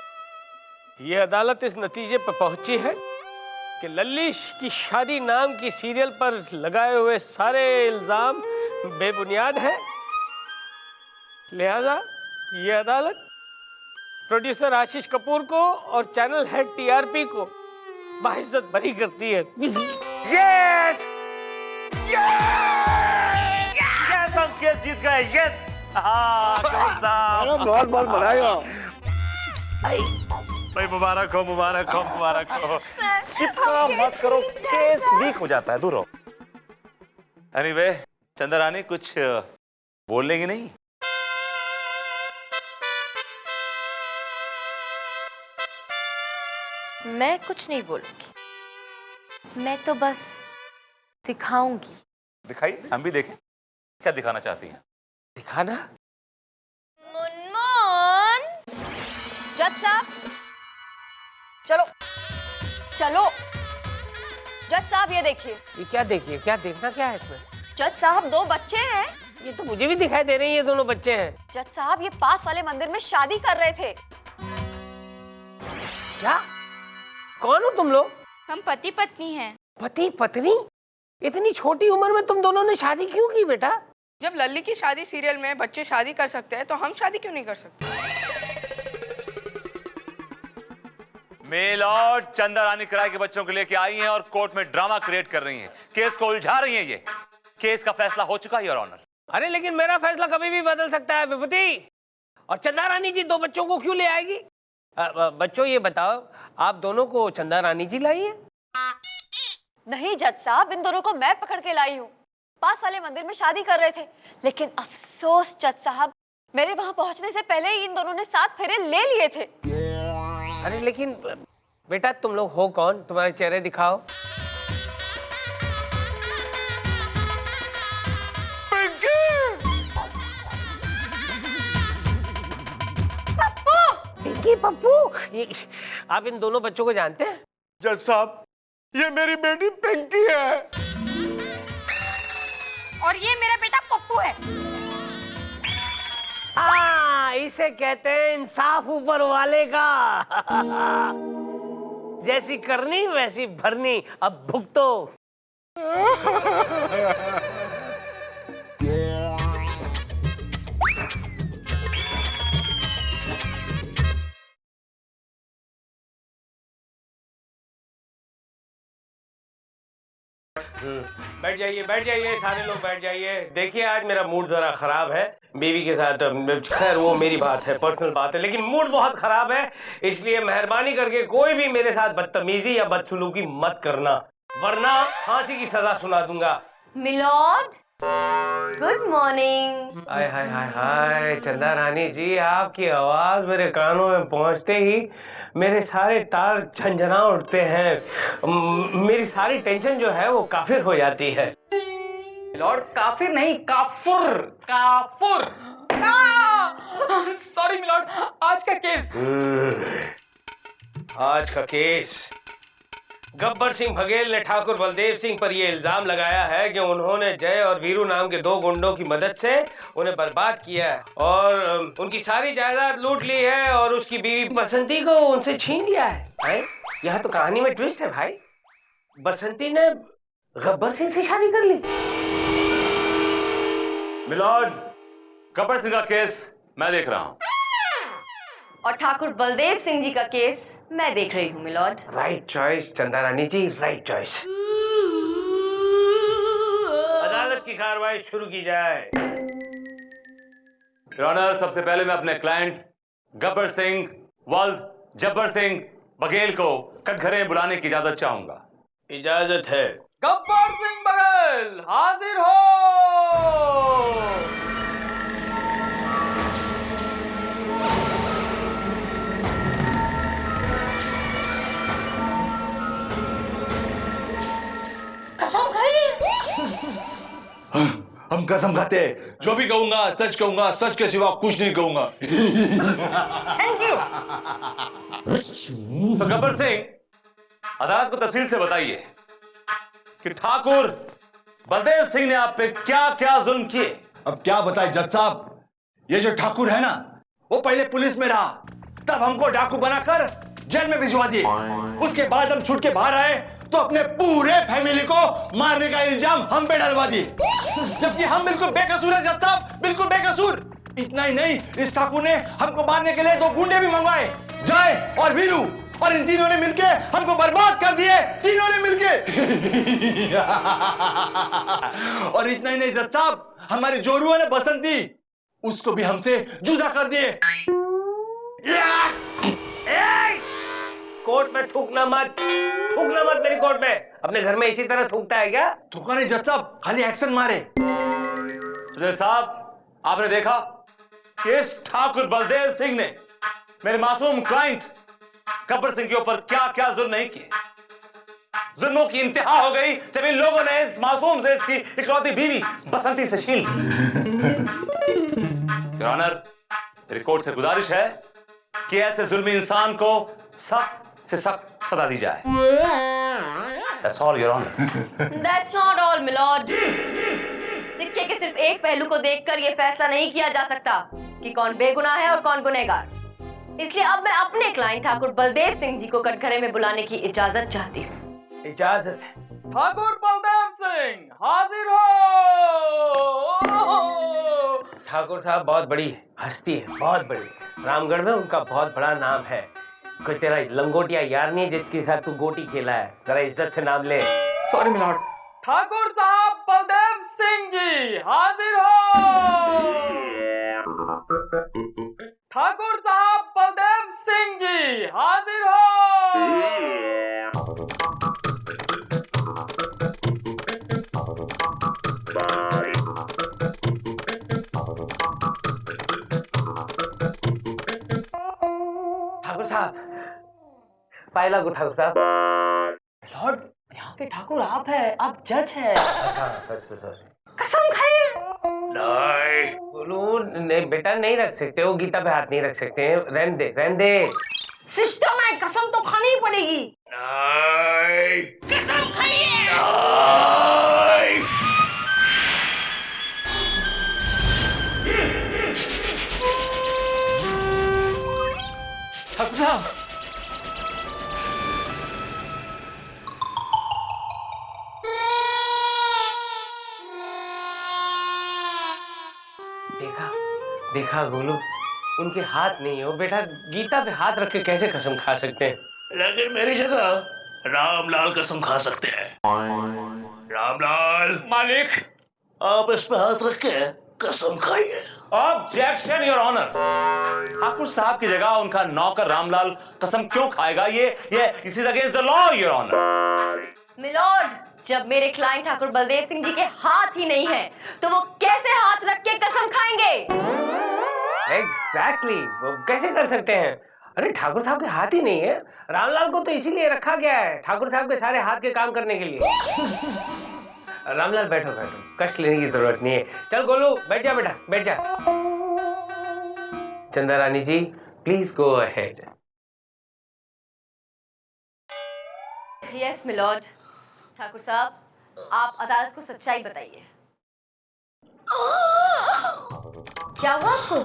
ये अदालत इस नतीजे पर पहुंची है कि लल्ली की शादी नाम की सीरियल पर लगाए हुए सारे इल्जाम बेबुनियाद है। लिहाजा ये अदालत प्रोड्यूसर आशीष कपूर को और चैनल हेड टीआरपी को बाइज्जत बरी करती है।
यस! यस! हम केस जीत गए। यस!
बहुत बहुत बधाई।
भाई मुबारक हो, मुबारक हो, मुबारक हो। चिपका मत करो, केस वीक हो जाता है, दूर हो। एनीवे, चंदा रानी कुछ बोल लेंगी नहीं?
मैं कुछ नहीं बोलूंगी, मैं तो बस दिखाऊंगी।
दिखाइए, हम भी देखें क्या दिखाना चाहती हैं।
दिखाना?
मुनमुन,
जज साहब, चलो चलो। जज साहब ये देखिए।
ये क्या देखिए, क्या देखना क्या है इसमें?
जज साहब 2 बच्चे हैं।
ये तो मुझे भी दिखाई दे रही है, ये दोनों बच्चे हैं।
जज साहब ये पास वाले मंदिर में शादी कर रहे थे।
क्या? कौन हो तुम लोग?
हम पति पत्नी हैं।
पति पत्नी? इतनी छोटी उम्र में तुम दोनों ने शादी क्यों की बेटा?
जब लल्ली की शादी सीरियल में बच्चे शादी कर सकते हैं तो हम शादी क्यों नहीं कर सकते?
मेल और चंदा रानी किराए के बच्चों को लेके आई हैं और कोर्ट में ड्रामा क्रिएट कर रही हैं, केस को उलझा रही हैं। ये केस का फैसला हो चुका है योर ऑनर।
अरे लेकिन मेरा फैसला कभी भी बदल सकता है विभूति। और चंदा रानी जी 2 बच्चों को क्यों ले आएगी? बच्चों ये बताओ, आप दोनों को चंदा रानी जी लाई है?
नहीं जज साहब, इन दोनों को मैं पकड़ के लाई हूँ। पास वाले मंदिर में शादी कर रहे थे, लेकिन अफसोस जज साहब, मेरे वहां पहुंचने से पहले ही इन दोनों ने 7 फेरे ले लिए थे।
अरे लेकिन बेटा तुम लोग हो कौन? तुम्हारे चेहरे दिखाओ। पिंकी पप्पू, आप इन दोनों बच्चों को जानते हैं?
जज साहब, ये मेरी बेटी पिंकी है।
और ये मेरा बेटा पप्पू है।
इसे कहते हैं इंसाफ ऊपर वाले का। जैसी करनी वैसी भरनी, अब भुगतो। बैठ जाइए, बैठ जाइए, सारे लोग बैठ जाइए। देखिए आज मेरा मूड जरा खराब है बीवी के साथ। खैर वो मेरी बात है, पर्सनल बात है, लेकिन मूड बहुत खराब है, इसलिए मेहरबानी करके कोई भी मेरे साथ बदतमीजी या बदसलूकी मत करना, वरना फांसी की सजा सुना दूंगा।
Milord, good morning.
हाय हाय हाय हाय, चंदा रानी जी आपकी आवाज मेरे कानों में पहुंचते ही मेरे सारे तार झंझना उठते हैं। मेरी सारी टेंशन जो है वो काफिर हो जाती है।
लॉर्ड काफिर नहीं, काफुर, काफुर। सॉरी मिलॉर्ड, आज का केस।
आज का केस गब्बर सिंह बघेल ने ठाकुर बलदेव सिंह पर यह इल्जाम लगाया है कि उन्होंने जय और वीरू नाम के 2 गुंडों की मदद से उन्हें बर्बाद किया है और उनकी सारी जायदाद लूट ली है और उसकी बीवी बसंती को उनसे छीन लिया है। यहाँ तो कहानी में ट्विस्ट है भाई। बसंती ने गब्बर सिंह से शादी कर ली।
मिलॉर्ड, गब्बर सिंह का केस मैं देख रहा हूँ
और ठाकुर बलदेव सिंह जी का केस मैं देख रही हूँ मिलॉर्ड।
राइट चॉइस चंदा रानी जी, राइट चॉइस। अदालत की कार्रवाई शुरू की जाए।
योर ऑनर, सबसे पहले मैं अपने क्लाइंट गब्बर सिंह वल्द जब्बर सिंह बघेल को कटघरे में बुलाने की इजाजत चाहूंगा।
इजाजत है।
गब्बर सिंह बघेल हाजिर हो।
कसम खाई।
हम कसम खाते हैं, जो भी कहूंगा सच कहूंगा, सच के सिवा कुछ नहीं कहूंगा।
तो गब्बर सिंह, अदालत को तफसील से बताइए कि ठाकुर बलदेव सिंह ने आप पे क्या क्या जुल्म किए।
अब क्या बताए जज साहब, ये जो ठाकुर है ना, वो पहले पुलिस में रहा, तब हमको डाकू बनाकर जेल में भिजवा दिए। उसके बाद हम छूट के बाहर आए तो अपने पूरे फैमिली को मारने का इल्जाम हम पे डलवा दिए, जबकि हम बिल्कुल बेकसूर है जज साहब, बिल्कुल बेकसूर। इतना ही नहीं, इस ठाकुर ने हमको मारने के लिए 2 गुंडे भी मंगवाए, जय और वीरू, और इन तीनों ने मिलके हमको बर्बाद कर दिए, तीनों ने मिलके। और इतना ही नहीं जज साहब, हमारी जोरू है ना बसंती, उसको भी हमसे जुदा कर दिए।
कोर्ट में थूकना मत, थूकना मत मेरी कोर्ट में। अपने घर में इसी तरह थूकता है क्या?
थूका नहीं जज साहब, खाली एक्शन मारे।
तो साहब, आपने देखा कि इस ठाकुर बलदेव सिंह ने मेरे मासूम क्लाइंट गब्बर सिंह के ऊपर क्या क्या जुल्म नहीं किए। जुल्मों की इंतहा हो गई जब इन लोगों ने इस मासूम से इसकी इकलौती बीवी बसंती से छीन योर ऑनर, मेरी कोर्ट से गुजारिश है कि ऐसे जुल्मी इंसान को सख्त से सख्त सजा दी जाए। That's all, Your Honor.
That's not all, milord. सिक्के के सिर्फ एक पहलू को देखकर यह फैसला नहीं किया जा सकता कि कौन बेगुनाह है और कौन गुनहगार। इसलिए अब मैं अपने क्लाइंट ठाकुर बलदेव सिंह जी को कटघरे में बुलाने की इजाजत चाहती हूँ।
इजाजत।
ठाकुर बलदेव सिंह हाजिर हो।
ठाकुर साहब बहुत बड़ी हस्ती है, बहुत बड़ी। रामगढ़ में उनका बहुत बड़ा नाम है। कोई तेरा लंगोटिया यार नहीं है जिसके साथ तू गोटी खेला है? जरा इज्जत से नाम ले।
Sorry milord. ठाकुर साहब बलदेव सिंह जी हाजिर हो। ठाकुर साहब बलदेव सिंह जी हाजिर हो।
ठाकुर साहब, पायला को ठाकुर साहब।
लॉर्ड, यहाँ के ठाकुर आप है, आप जज है।
कसम खाइए। नहीं बोलो, नहीं बेटा, नहीं रख सकते हो, गीता पे हाथ नहीं रख सकते हैं। रहने दे, रहने दे।
सिस्टम है, कसम तो खानी ही पड़ेगी।
नहीं,
कसम खाइए।
नहीं।
ठाकुर साहब,
देखा देखा गोलू, उनके हाथ नहीं हो बेटा। गीता पे हाथ रख के कैसे कसम खा सकते हैं?
लेकिन मेरी जगह रामलाल कसम खा सकते हैं। रामलाल
मालिक,
आप इस पे हाथ रख के कसम खाइए।
Objection your honour. ठाकुर साहब की जगह उनका नौकर रामलाल कसम क्यों खाएगा? ये this is against the law your honour.
Milord, जब मेरे क्लाइंट ठाकुर बलदेव सिंह जी के हाथ ही नहीं है तो वो कैसे हाथ रख के कसम खाएंगे?
एग्जैक्टली, वो कैसे कर सकते हैं? अरे ठाकुर साहब के हाथ ही नहीं है। रामलाल को तो इसीलिए रखा गया है, ठाकुर साहब के सारे हाथ के काम करने के लिए। रामलाल बैठो बैठो, कष्ट लेने की जरूरत नहीं है। चल गोलू, बैठ जा बेटा, बैठ जा। Chanda Rani ji, please go ahead.
Yes milord. Thakur साहब, आप अदालत को सच्चाई बताइए। क्या हुआ आपको?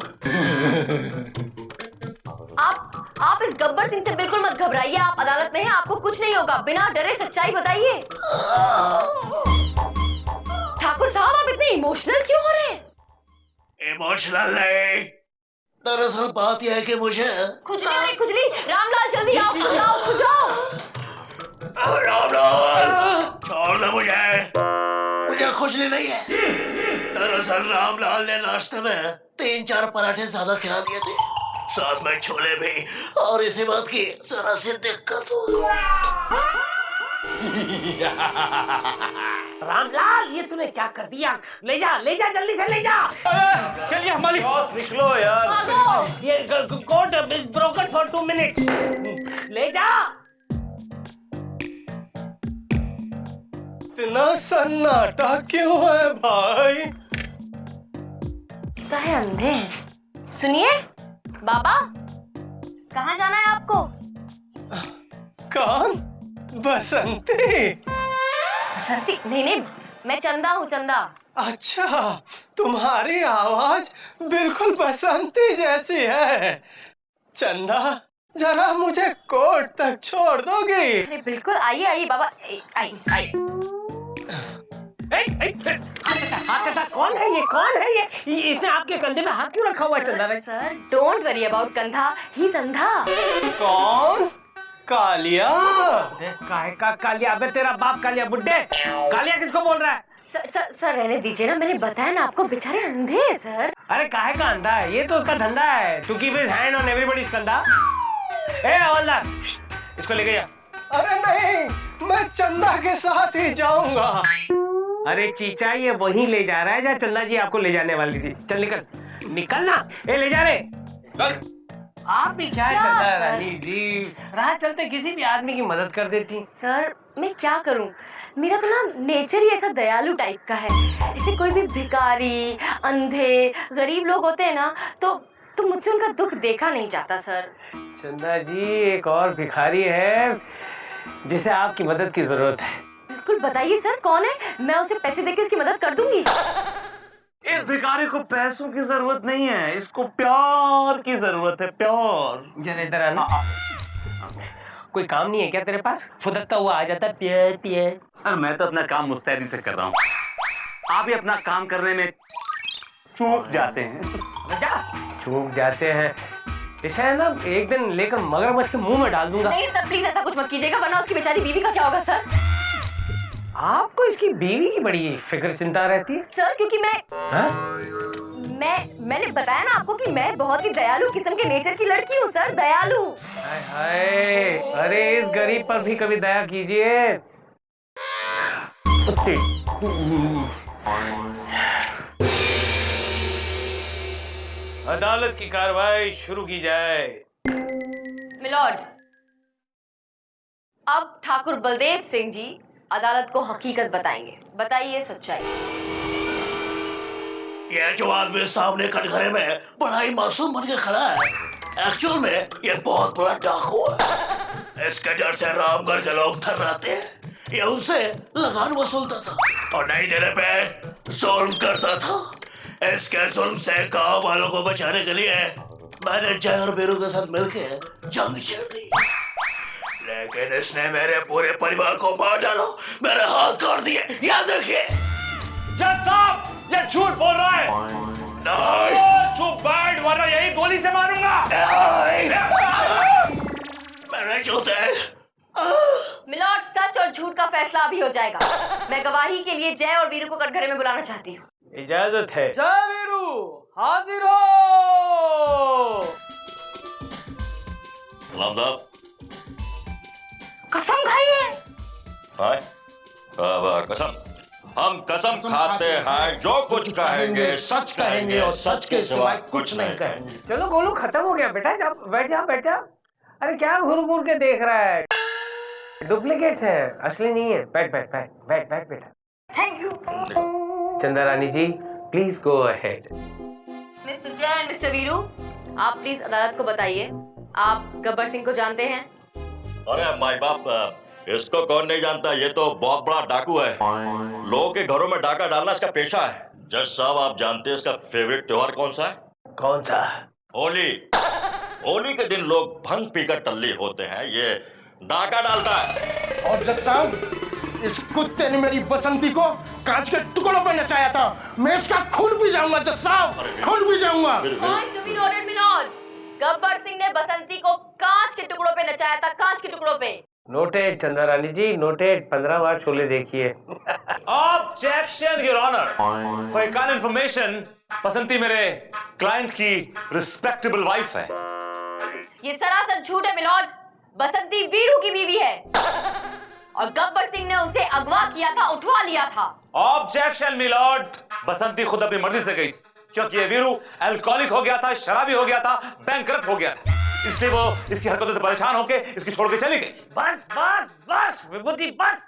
आप इस गब्बर सिंह से बिल्कुल मत घबराइए। आप अदालत में हैं, आपको कुछ नहीं होगा। बिना डरे सच्चाई बताइए। ठाकुर साहब, आप इतने इमोशनल क्यों हो रहे हैं?
इमोशनल नहीं, दरअसल बात यह है कि मुझे
खुजली नहीं, खुजली। रामलाल जल्दी आओ, खुजाओ खुजाओ।
रामलाल छोड़ दो मुझे खुजली नहीं है। दरअसल रामलाल ने नाश्ते में 3-4 पराठे ज्यादा खिला दिए थे, साथ में छोले भी, और इसी बात की जरा सी दिक्कत हो।
रामलाल, ये तूने क्या कर दिया? ले जा जल्दी से ले जा।
चलिए हमारी
निकलो यार।
ये court is broken for 2 minutes. ले जा।
इतना सन्नाटा क्यों है भाई?
काहे अंधे हैं? सुनिए बाबा, कहाँ जाना है आपको?
कौन? बसंती?
बसंती? नहीं, मैं चंदा हूँ, चंदा।
अच्छा, तुम्हारी आवाज बिल्कुल बसंती जैसी है। चंदा, जरा मुझे कोर्ट तक छोड़ दोगी?
अरे बिल्कुल, आइए बाबा, आइए।
कौन है ये? इसने आपके कंधे में हाथ क्यों रखा हुआ है चंदा?
सर, डोंट वरी अबाउट कंधा, ही इज अंधा।
कौन? कालिया?
काहे का कालिया? अबे तेरा बाप कालिया, बुड्ढे। कालिया किसको बोल रहा है?
सर रहने दीजिए ना, मैंने बताया ना आपको, बेचारे अंधे हैं सर।
अरे काहे का अंधा है? ये तो उसका धंधा है, to keep his hand on everybody's कंधा। ए हवलदार, इसको लेके जा।
अरे नहीं, मैं चंदा के साथ ही जाऊंगा।
अरे चीचा, ये वहीं ले जा रहा है जहाँ चंदा जी आपको ले जाने वाली थी। चल निकल ना। ए ले जा रे। आप भी क्या
क्या,
चंदा
सर?
रानी जी, राह चलते किसी भी आदमी की मदद कर देती।
सर मैं क्या करूं, मेरा तो ना नेचर ही ऐसा दयालु टाइप का है। जैसे कोई भी भिखारी, अंधे, गरीब लोग होते हैं ना, तो मुझसे उनका दुख देखा नहीं जाता सर।
चंदा जी, एक और भिखारी है जिसे आपकी मदद की जरूरत है।
बिल्कुल बताइए सर, कौन है? मैं उसे पैसे देके उसकी मदद कर दूंगी।
इस भिखारी को पैसों की जरूरत नहीं है, इसको प्यार की जरूरत है, प्यार।
जरा इधर आना। कोई काम नहीं है क्या तेरे पास? फुदकता हुआ आ जाता है, प्यार प्यार।
सर मैं तो अपना काम मुस्तैदी से कर रहा हूँ, आप ही अपना काम करने में चूक जाते हैं।
चूक जाते हैं इसे है ना, एक दिन लेकर मगरमच्छ के मुंह में डाल दूंगा।
नहीं सर प्लीज ऐसा कुछ मत कीजिएगा, वरना उसकी बेचारी बीवी का क्या होगा सर?
आपको इसकी बीवी की बड़ी फिक्र चिंता रहती है
सर क्योंकि
हाँ?
मैंने बताया ना आपको कि मैं बहुत ही दयालु किस्म के नेचर की लड़की हूँ सर, दयालु।
हाय हाय, अरे इस गरीब पर भी कभी दया कीजिए। अदालत की कार्रवाई शुरू की जाए।
मिलॉर्ड, अब ठाकुर बलदेव सिंह जी अदालत को हकीकत बताएंगे। बताइए सच्चाई।
ये जो आदमी सामने कटघरे में बड़ा ही मासूम बन के खड़ा है, एक्चुअल में ये बहुत बड़ा डाकू है। इसके डर से रामगढ़ के लोग थर्राते हैं। ये उनसे लगान वसूलता था और नहीं देने पे जुल्म करता था। इसके जुल्म से गांव वालों को बचाने के लिए मैंने जय और वीरू के साथ मिलके जंग छेड़ दी, लेकिन इसने मेरे पूरे परिवार को मार डाला, मेरे हाथ काट दिए। याद रखिए।
जज साहब, ये झूठ बोल रहा है।
नहीं,
चुप बैठ वरना यही गोली से मारूंगा।
मेरे जूते।
मिलॉर्ड, सच और झूठ का फैसला अभी हो जाएगा। मैं गवाही के लिए जय और वीरू को कटघरे में बुलाना चाहती हूँ।
इजाजत है।
जय वीरू, हाजिर हो।
सलाम साहब।
कसम खाइए।
कसम, हम कसम खाते हैं जो कुछ कहेंगे सच कहेंगे और सच के सिवाय कुछ नहीं कहेंगे।
चलो गोलू खत्म हो गया बेटा, जा बैठ जा बैठ जा। अरे क्या घूर घूर के देख रहा है? डुप्लीकेट्स है, असली नहीं है। बैठ बैठ बैठ बैठ बैठ बेटा।
Thank you.
चंदा Rani ji please go ahead.
Mister जय, मिस्टर वीरू, आप प्लीज अदालत को बताइए, आप गब्बर सिंह को जानते हैं?
अरे माई बाप, इसको कौन नहीं जानता, ये तो बहुत बड़ा डाकू है। लोगों के घरों में डाका डालना इसका पेशा है। जज साहब, आप जानते हैं इसका फेवरेट त्योहार कौन सा है?
कौन सा?
होली। होली के दिन लोग भंग पीकर टल्ली होते हैं, ये डाका डालता है।
और जज साहब, इस कुत्ते ने मेरी बसंती को कांच के टुकड़ों पे नचाया था। मैं इसका खून पी जाऊंगा जज साहब, खून पी जाऊंगा।
Point to be noted milord, Gabbar Singh ने बसंती को कांच के टुकड़ों पे नचाया था, कांच के टुकड़ों पे।
नोटेड चंदा रानी जी, नोटेड। 15 बार शोले देखिए।
Objection your honour. For your kind information, Basanti मेरे क्लाइंट की रिस्पेक्टेबल वाइफ है।
ये सरासर झूठ है मिलॉर्ड। बसंती वीरू की बीवी है और गब्बर सिंह ने उसे अगवा किया था, उठवा लिया था।
ऑब्जेक्शन मिलॉर्ड, बसंती खुद अपनी मर्जी से गई थी, क्योंकि ये वीरू अल्कोहलिक हो गया था, शराबी हो गया था, बैंकरप्ट हो गया था, इसलिए वो इसकी हरकतों से परेशान होकर इसकी छोड़ के चली गई।
बस बस बस विभूति बस,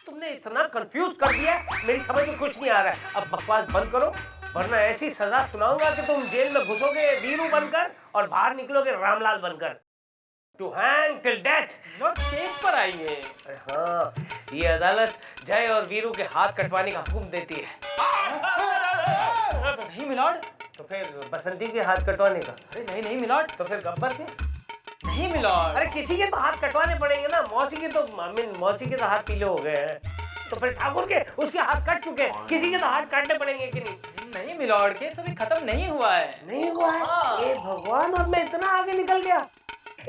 तुमने इतना कंफ्यूज कर दिया, मेरी समझ में कुछ नहीं आ रहा है। अब बकवास बंद करो, वरना ऐसी सजा सुनाऊंगा कि तुम जेल में घुसोगे वीरू बनकर और बाहर निकलोगे रामलाल बनकर। To hang till death.
Case पर आएंगे।
हाँ, ये अदालत जय और वीरू के हाथ कटवाने का हुक्म देती है।
नहीं मिलॉर्ड।
तो फिर बसंती के हाथ कटवाने का?
अरे नहीं नहीं मिलॉर्ड।
तो फिर गब्बर के?
नहीं मिलॉर्ड।
अरे किसी के तो हाथ कटवाने पड़ेंगे ना। मौसी के तो मौसी के तो हाथ पीले हो गए हैं, तो फिर ठाकुर के उसके हाथ कट चुके हैं, किसी के तो हाथ काटने पड़ेंगे कि नहीं?
नहीं मिलॉर्ड, केस अभी खत्म नहीं हुआ है।
नहीं हुआ है?
हाँ।
ए भगवान, अब मैं इतना आगे निकल गया।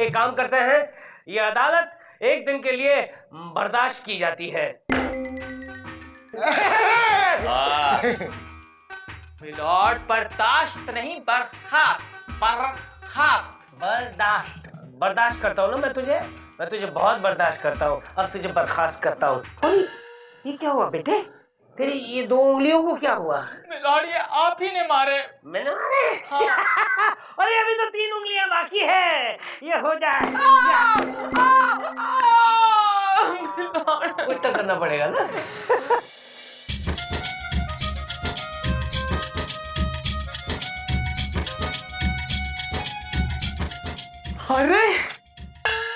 एक काम करते हैं, ये अदालत एक दिन के लिए बर्दाश्त की जाती है।
मिलॉर्ड, बर्दाश्त नहीं, बर्खास्त। बर्खास्त।
बर्दाश्त करता हूँ ना मैं तुझे बहुत बर्दाश्त करता हूँ। अब तुझे बर्खास्त करता हूँ। ये क्या हुआ बेटे? तेरी ये 2 उंगलियों को क्या हुआ?
मिलॉर्ड ये आप ही ने मारे।
मैंने मारे? अरे अभी तो 3 उंगलियां बाकी है, ये हो जाए। कुछ तो करना पड़ेगा ना।
अरे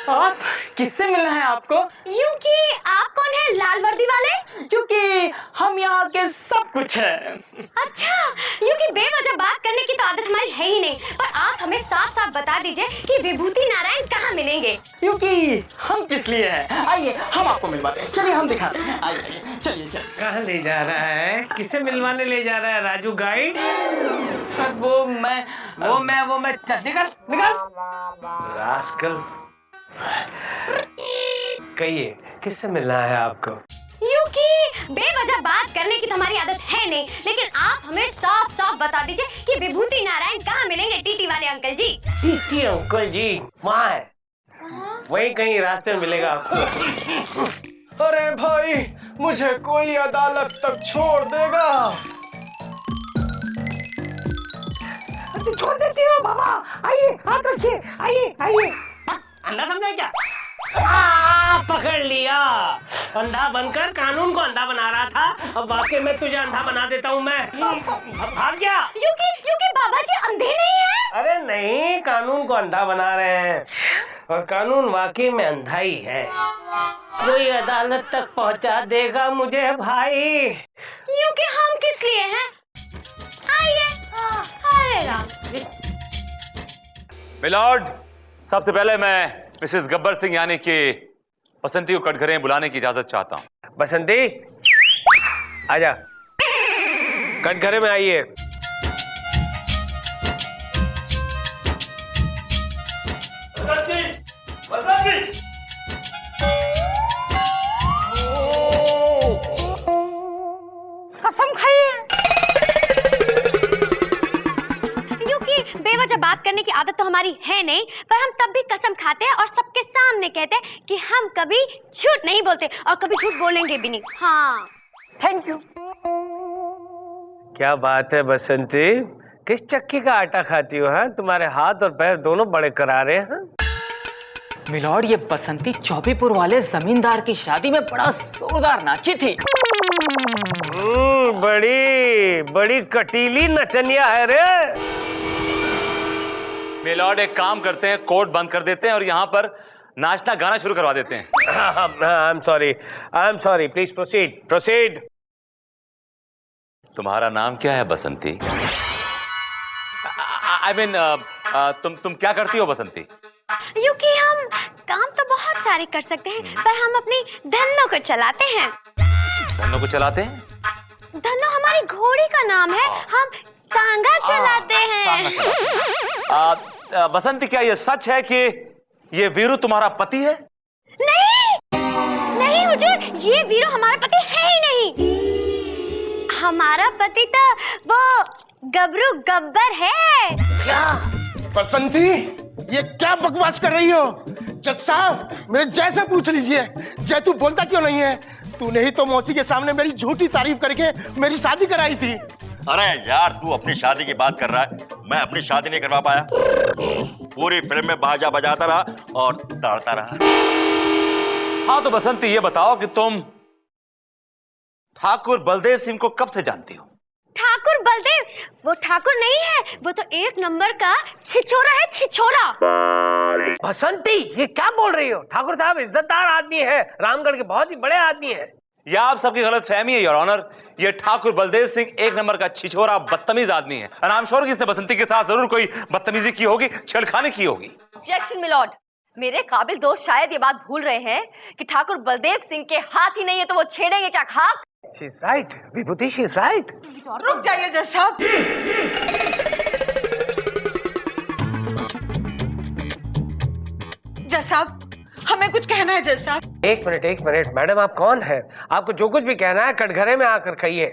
आप किससे मिलना है आपको?
यूं कि आप कौन है लाल वर्दी वाले?
क्योंकि हम यहाँ के सब कुछ है।
अच्छा, यूं कि बेवजह बात करने की तो आदत हमारी है ही नहीं, पर आप हमें साफ साफ बता दीजिए कि विभूति नारायण कहाँ मिलेंगे?
क्योंकि हम किस लिए हैं? आइए हम आपको मिलवाते हैं, चलिए हम दिखाते हैं। आइए चलिए चलिए।
कहाँ ले जा रहा है? किसे मिलवाने ले जा रहा है राजू गाइड?
सर वो मैं चल निकल
रास्कल। कहिए किससे मिलना है आपको?
यूं कि बेवजह बात करने की तो हमारी आदत है नहीं, लेकिन आप हमें साफ साफ बता दीजिए कि विभूति नारायण कहाँ मिलेंगे? टीटी वाले अंकल जी।
टीटी अंकल जी वहाँ है, वहीं कहीं रास्ते में मिलेगा आपको।
अरे भाई, मुझे कोई अदालत तक छोड़ देगा?
छोड़ देती हो बाबा, आइए हाथ रखिए, आइए आइए।
अंधा समझा क्या?
पकड़ लिया। अंधा बनकर कानून को अंधा बना रहा था, अब वाकई में तुझे अंधा बना देता हूँ मैं। अब भाग गया।
यूं कि बाबा जी अंधे नहीं है।
अरे नहीं, कानून को अंधा बना रहे हैं और कानून वाकई में अंधा ही है। कोई अदालत तक पहुंचा देगा मुझे भाई।
यूं कि हम किस लिए हैं? आइए। अरे राम।
मिलॉर्ड, सबसे पहले मैं मिसेस गब्बर सिंह यानी कि बसंती को कटघरे बुलाने की इजाजत चाहता हूं।
बसंती आजा, कटघरे में आइए।
कसम खाइए। यूं कि बेवजह बात करने की आदत तो हमारी है नहीं, पर हम तब भी कसम खाते हैं और सबके सामने कहते हैं कि हम कभी झूठ नहीं बोलते और कभी झूठ बोलेंगे भी नहीं। हाँ,
थैंक यू।
क्या बात है बसंती, किस चक्की का आटा खाती हो? है तुम्हारे हाथ और पैर दोनों बड़े करारे हैं।
मिलॉर्ड ये बसंती चौबीपुर वाले जमींदार की शादी में बड़ा जोरदार नाची थी।
बड़ी बड़ी कटीली नचनिया है रे।
मिलॉर्ड एक काम करते हैं, कोर्ट बंद कर देते हैं और यहाँ पर नाचना गाना शुरू करवा देते हैं।
I am sorry, please proceed.
तुम्हारा नाम क्या है बसंती? आई मीन तुम क्या करती हो बसंती?
यूं कि हम काम तो बहुत सारे कर सकते हैं, पर हम अपनी धन्नो को चलाते हैं।
धन्नो को चलाते हैं?
धन्नो हमारी घोड़ी का नाम है, हम टांगा चलाते हैं।
बसंती, क्या ये सच है कि ये वीरू तुम्हारा पति है?
नहीं हुजूर, ये वीरू हमारा पति है ही नहीं। हमारा पति तो वो गबरू गब्बर है।
क्या बसंती, ये क्या बकवास कर रही हो? जज साहब, मेरे जैसे पूछ लीजिए, जय तू बोलता क्यों नहीं है? तूने ही तो मौसी के सामने मेरी झूठी तारीफ करके मेरी शादी कराई थी।
अरे यार, तू अपनी शादी की बात कर रहा है, मैं अपनी शादी नहीं करवा पाया। पूरी फिल्म में बाजा बजाता रहा और दौड़ता रहा।
हाँ तो बसंती ये बताओ कि तुम ठाकुर बलदेव सिंह को कब से जानती हो?
ठाकुर बलदेव? वो ठाकुर नहीं है, वो तो 1 नंबर का छिछोरा है, छिछोरा।
बसंती ये क्या बोल रही हो? ठाकुर साहब इज्जतदार आदमी है, रामगढ़ के बहुत ही बड़े आदमी है।
या आप सबकी गलतफहमी है योर ऑनर। ये ठाकुर बलदेव सिंह 1 नंबर का छिछोरा बदतमीज आदमी है। और आई एम श्योर कि इसने बसंती के साथ जरूर कोई बदतमीजी की होगी, छेड़खानी की होगी।
ऑब्जेक्शन मिलॉर्ड, मेरे काबिल दोस्त शायद ये बात भूल रहे हैं कि ठाकुर बलदेव सिंह के हाथ ही नहीं है तो वो छेड़ेंगे क्या खाक?
She is right, Vibhuti, she is right.
रुक जाइए जज साहब। जज साहब, हमें कुछ कहना है जज साहब।
एक मिनट मैडम, आप कौन है? आपको जो कुछ भी कहना है कटघरे में आकर कहिए।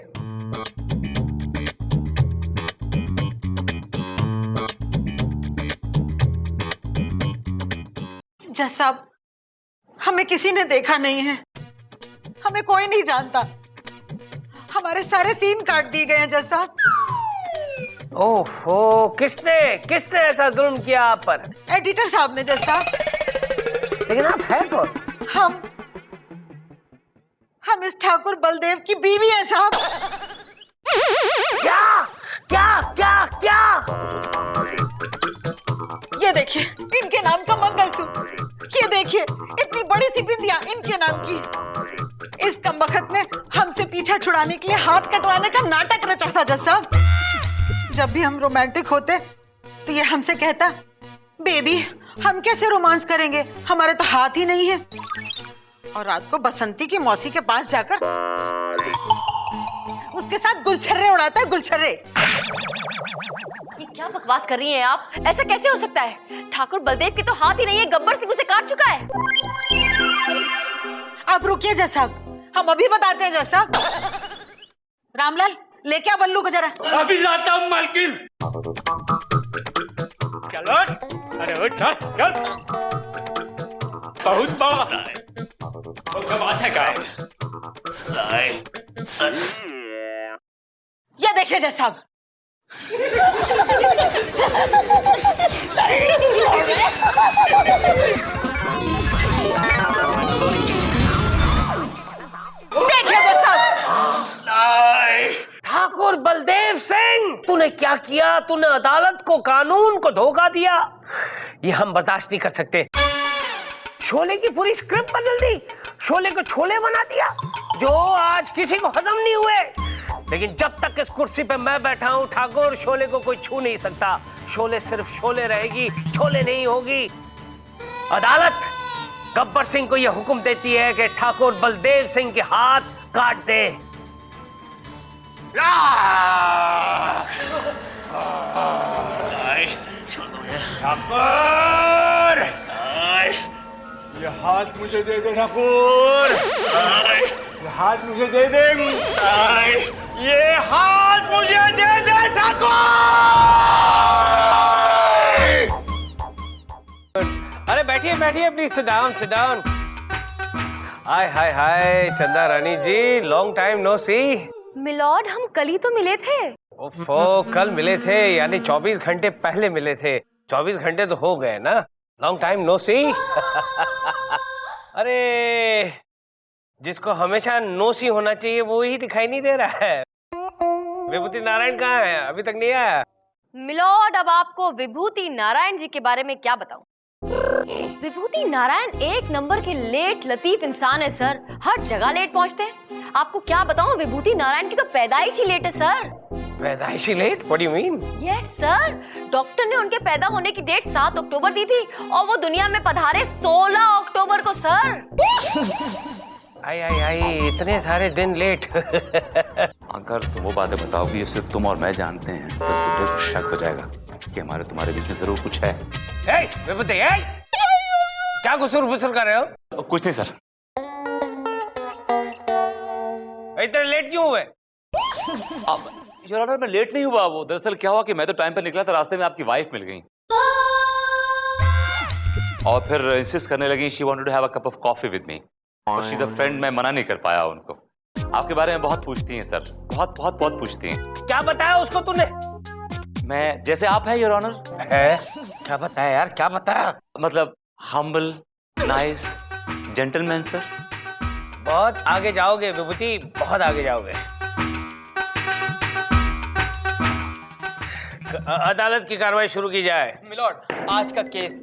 जज साहब, हमें किसी ने देखा नहीं है, हमें कोई नहीं जानता।
हमारे सारे सीन काट दिए गए हैं जज साहब।
ओहो, किसने किसने ऐसा जुल्म किया आप पर?
एडिटर साहब ने जज साहब।
लेकिन आप है कौन?
हम इस ठाकुर बलदेव की बीवी हैं साहब।
क्या क्या क्या क्या?
ये देखिए इनके नाम का मंगलसूत्र, ये देखिए इतनी बड़ी सी बिंदिया इनके नाम की। इस कमबख्त ने हमसे पीछा छुड़ाने के लिए हाथ कटवाने का नाटक रचा था जज साहब। जब भी हम रोमांटिक होते तो ये हमसे कहता, बेबी हम कैसे रोमांस करेंगे, हमारे तो हाथ ही नहीं है। और रात को बसंती की मौसी के पास जाकर उसके साथ गुलछर्रे उड़ाता है, गुलछर्रे।
ये क्या बकवास कर रही हैं आप? ऐसा कैसे हो सकता है? ठाकुर बलदेव के तो हाथ ही नहीं है, गब्बर सिंह उसे काट चुका है।
आप रुकिए जज साहब, हम अभी बताते हैं जज साहब। रामलाल लेके आ बल्लू को जरा।
अभी लाता हूँ मालकिन। चलो, अरे उठ चल। बहुत बड़ा है। क्या बात है क्या?
ये देखिए जज साहब। देखिए जज साहब।
ठाकुर बलदेव सिंह, तूने क्या किया? तूने अदालत को, कानून को धोखा दिया। ये हम बर्दाश्त नहीं कर सकते। शोले की पूरी स्क्रिप्ट बदल दी, शोले को छोले बना दिया जो आज किसी को हजम नहीं हुए। लेकिन जब तक इस कुर्सी पे मैं बैठा हूं ठाकुर, शोले को कोई छू नहीं सकता। शोले सिर्फ शोले रहेगी, छोले नहीं होगी। अदालत गब्बर सिंह को यह हुक्म देती है कि ठाकुर बलदेव सिंह के हाथ काट दे।
ठाकुर, ये हाथ मुझे दे दे ठाकुर। ये हाथ मुझे दे दे। ये हाथ मुझे दे दे ठाकुर।
अरे बैठिए बैठिए, please sit down sit down. हाय हाय हाय Chanda Rani ji, long time no see.
Milord हम कल ही तो मिले थे।
ओफो, कल मिले थे यानी 24 घंटे पहले मिले थे। 24 घंटे तो हो गए ना, लॉन्ग टाइम नो सी। अरे जिसको हमेशा नो सी होना चाहिए वो ही दिखाई नहीं दे रहा है। विभूति नारायण कहाँ है? अभी तक नहीं आया।
मिलॉर्ड अब आपको विभूति नारायण जी के बारे में क्या बताऊं? विभूति नारायण एक नंबर के लेट लतीफ इंसान है सर, हर जगह लेट पहुंचते हैं। आपको क्या बताऊं, विभूति नारायण की तो पैदाइश ही लेट है सर।
पैदाइशी late? What do you mean?
Yes sir, doctor ने उनके पैदा होने की डेट 7 अक्टूबर दी थी और वो दुनिया में पधारे 16 अक्टूबर को सर।
आई आई आई, इतने सारे दिन लेट।
अगर तुम वो बातें बताओगी ये सिर्फ तुम और मैं जानते हैं तो इस बुड्ढे को शक हो जाएगा कि हमारे तुम्हारे बीच में जरूर कुछ है।
विभूति, क्या गुसुर फुसुर कर रहे हो?
कुछ नहीं सर।
इतने लेट क्यों हुए?
योर ऑनर, मैं लेट नहीं हुआ। वो दरअसल क्या हुआ कि मैं तो टाइम पर निकला था, रास्ते में आपकी वाइफ मिल गई और फिर इंसिस्ट करने लगी, she wanted to have a cup of coffee with me. और शी इज अ फ्रेंड, मैं मना नहीं कर पाया उनको। आपके बारे में बहुत पूछती हैं सर, बहुत बहुत बहुत पूछती हैं।
क्या बताया उसको तूने?
मैं जैसे आप हैं योर ऑनर।
है? क्या बताया यार, क्या बताया?
मतलब हम्बल, नाइस, जेंटलमैन सर।
बहुत आगे जाओगे विभूति, बहुत आगे जाओगे। अदालत की कार्रवाई शुरू की जाए।
मिलॉर्ड, आज का केस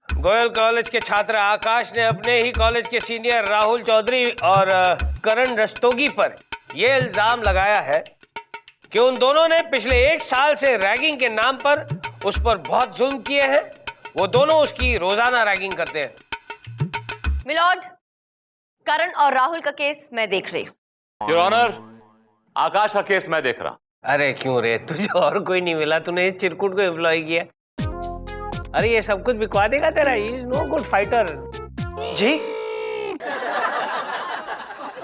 गोयल कॉलेज के छात्र आकाश ने अपने ही कॉलेज के सीनियर राहुल चौधरी और करण रस्तोगी पर यह इल्जाम लगाया है कि उन दोनों ने पिछले 1 साल से रैगिंग के नाम पर उस पर बहुत जुल्म किए हैं। वो दोनों उसकी रोजाना रैगिंग करते हैं।
मिलॉर्ड, करण और राहुल का केस मैं देख रही हूँ।
योर ऑनर, आकाश का केस मैं देख रहा।
अरे क्यों रे, तुझे और कोई नहीं मिला? तूने इस चिरकुट को एम्प्लॉय किया। अरे ये सब कुछ बिकवा देगा तेरा। He is no good fighter.
जी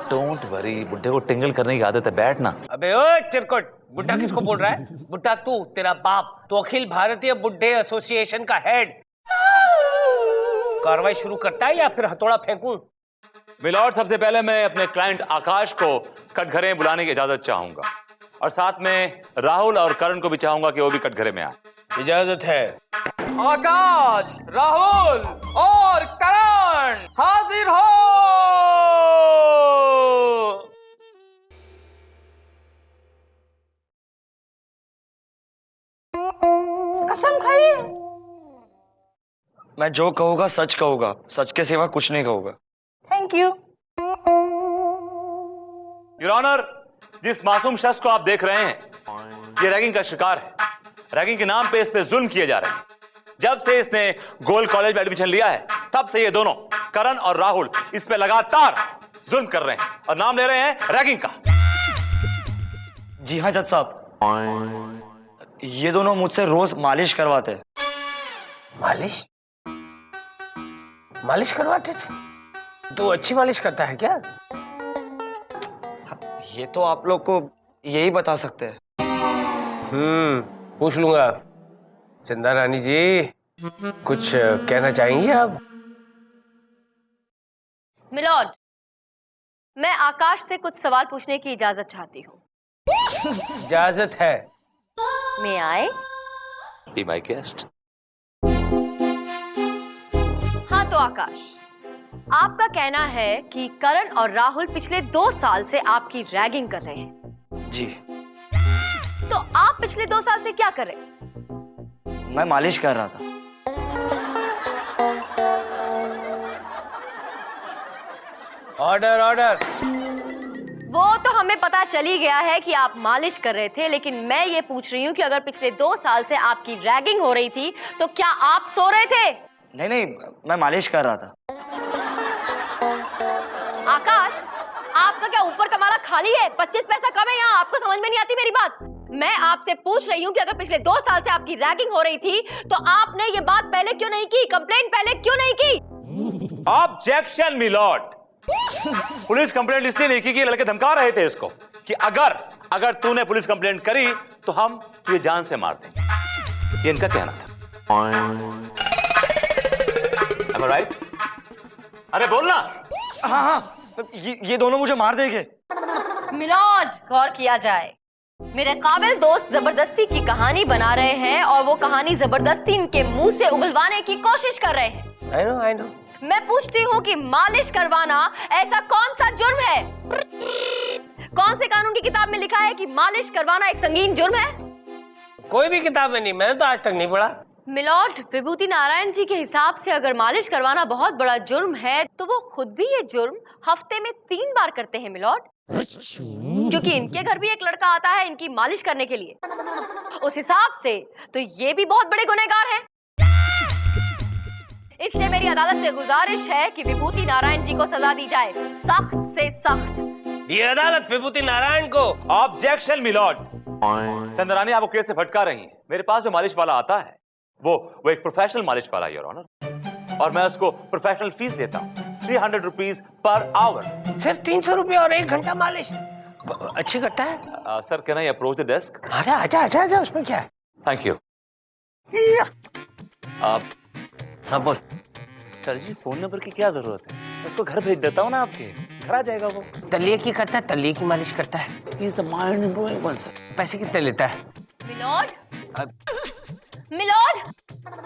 डोंट वरी, बुड्ढे को टिंगल करने की आदत है, बैठना।
अबे ओ चिरकुट, बुड्ढा किसको बोल रहा है? बुड्ढा तू, तेरा बाप तो अखिल भारतीय बुड्ढे एसोसिएशन का हेड। कार्रवाई शुरू करता है या फिर हथौड़ा फेंकूं?
मिलॉर्ड, सबसे पहले मैं अपने क्लाइंट आकाश को कटघरे में बुलाने की इजाजत चाहूंगा और साथ में राहुल और करण को भी चाहूंगा कि वो भी कटघरे में आए।
इजाजत है।
आकाश, राहुल और करण हाजिर हो।
कसम खाइए।
मैं जो कहूंगा सच कहूंगा, सच के सिवा कुछ नहीं कहूंगा।
Thank you.
योर ऑनर, जिस मासूम शख्स को आप देख रहे हैं ये रैगिंग का शिकार है। रैगिंग के नाम पे इस पे जुल्म किए जा रहे हैं। जब से इसने गोल्ड कॉलेज में एडमिशन लिया है तब से ये दोनों करण और राहुल इस पे लगातार जुल्म कर रहे हैं और नाम ले रहे हैं रैगिंग का।
जी हाँ जज साहब, ये दोनों मुझसे रोज मालिश करवाते हैं।
मालिश? मालिश करवाते थे? तू अच्छी मालिश करता है क्या?
ये तो आप लोग को यही बता सकते हैं।
पूछ लूंगा। चंदा रानी जी, कुछ कहना चाहेंगी आप?
मिलॉर्ड, मैं आकाश से कुछ सवाल पूछने की इजाजत चाहती हूँ।
इजाजत है।
मैं आए?
Be my guest.
हाँ तो आकाश, आपका कहना है कि करण और राहुल पिछले 2 साल से आपकी रैगिंग कर रहे हैं।
जी।
तो आप पिछले 2 साल से क्या कर रहे हैं?
मैं मालिश कर रहा था।
Order order.
वो तो हमें पता चल ही गया है कि आप मालिश कर रहे थे, लेकिन मैं ये पूछ रही हूँ कि अगर पिछले 2 साल से आपकी रैगिंग हो रही थी तो क्या आप सो रहे थे?
नहीं नहीं, मैं मालिश कर रहा था।
आकाश, आपका क्या ऊपर का माला खाली है? 25 पैसा कम है यहाँ। आपको समझ में नहीं आती मेरी बात? मैं आपसे पूछ रही हूँ कि अगर पिछले 2 साल से आपकी रैगिंग हो रही थी तो आपने ये बात पहले क्यों नहीं की? कंप्लेंट पहले क्यों नहीं की?
Objection milord. पुलिस कंप्लेंट इसलिए नहीं की कि लड़के धमका रहे थे इसको कि अगर तूने पुलिस कंप्लेंट करी तो हम तुझे जान से मार देंगे। ये इनका कहना था। Am I right? अरे बोलना।
हाँ हाँ, ये दोनों मुझे मार देंगे।
मिलॉर्ड, गौर किया जाए। मेरे काबिल दोस्त जबरदस्ती की कहानी बना रहे हैं और वो कहानी जबरदस्ती इनके मुंह से उगलवाने की कोशिश कर रहे हैं।
I know।
मैं पूछती हूँ कि मालिश करवाना ऐसा कौन सा जुर्म है? कौन से कानून की किताब में लिखा है कि मालिश करवाना एक संगीन जुर्म है?
कोई भी किताब में नहीं, मैंने तो आज तक नहीं पढ़ा।
मिलॉर्ड, विभूति नारायण जी के हिसाब से अगर मालिश करवाना बहुत बड़ा जुर्म है तो वो खुद भी ये जुर्म हफ्ते में 3 बार करते हैं मिलॉर्ड, क्योंकि इनके घर भी एक लड़का आता है इनकी मालिश करने के लिए। उस हिसाब से तो ये भी बहुत बड़े गुनहगार हैं। इसलिए मेरी अदालत से गुजारिश है कि विभूति नारायण जी को सजा दी जाए, सख्त से सख्त।
ये अदालत विभूति नारायण को।
Objection milord. चंद्रानी आपको केस से भटका रही है। मेरे पास जो मालिश वाला आता है वो एक प्रोफेशनल मालिश वाला है योर ऑनर, और मैं उसको प्रोफेशनल फीस देता हूँ 300 रुपीज पर आवर।
सिर्फ 300 रुपये और 1 घंटा मालिश? अच्छी करता है।
Sir can I approach the desk?
आजा, उसमें क्या है?
Thank you.
हाँ बोल।
सर जी, फोन नंबर की क्या जरूरत है? उसको घर भेज देता हूँ ना, आपके घर आ जाएगा वो।
तलिए की करता है? तलिए की मालिश करता है?
He is the mind blowing one, sir.
पैसे कितने लेता है?
Milord, milord,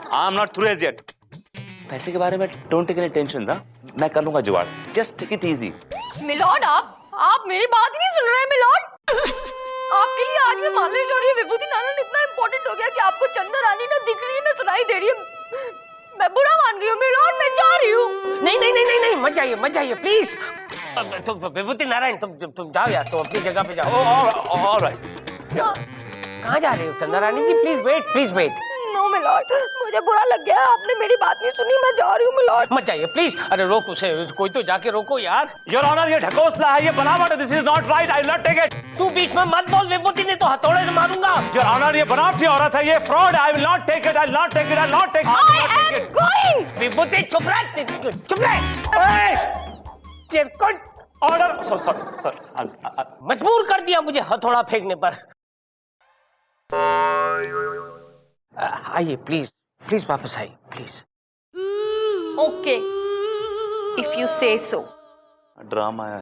I am not through as yet. पैसे के बारे में डोंट टेक एनी टेंशन ना, मैं कर लूंगा जुगाड़। Just take it easy.
Milord, आप मेरी बात ही नहीं सुन रहे हैं मिलॉर्ड। आपके लिए आज मैं मालिश हो रही है। विभूति नारायण इतना इम्पोर्टेंट हो गया कि आपको चंदा रानी ना दिख रही है ना सुनाई दे रही है। मैं बुरा मान रही हूँ मिलॉर्ड, मैं जा रही हूँ।
नहीं, मत जाइए प्लीज। तुम विभूति नारायण, तुम जाओ यार, तुम अपनी जगह पे जाओ।
ऑलराइट।
कहाँ जा रहे हो Chanda Rani ji? Please wait.
No milord, मुझे बुरा लग गया, आपने मेरी बात नहीं सुनी, मैं जा रही हूँ मिलॉर्ड।
मत जाइए प्लीज। अरे रोक उसे, कोई तो जाके रोको यार।
योर ऑनर, ये ढकोसला है, ये बनावट है। This is not right, I will not take it.
तू बीच में मत बोल, विभूति ने तो हथौड़े से मारूंगा।
योर ऑनर, ये बनावटी औरत है, ये फ्रॉड है। I will not take it, I will not take it, I will not take it.
Going.
Vibhuti चुप रह। चिरकुट।
ऑर्डर। सर
मजबूर कर दिया मुझे हथौड़ा फेंकने पर। आइए प्लीज वापस आइए प्लीज।
ओके, इफ यू से सो।
ड्रामा है।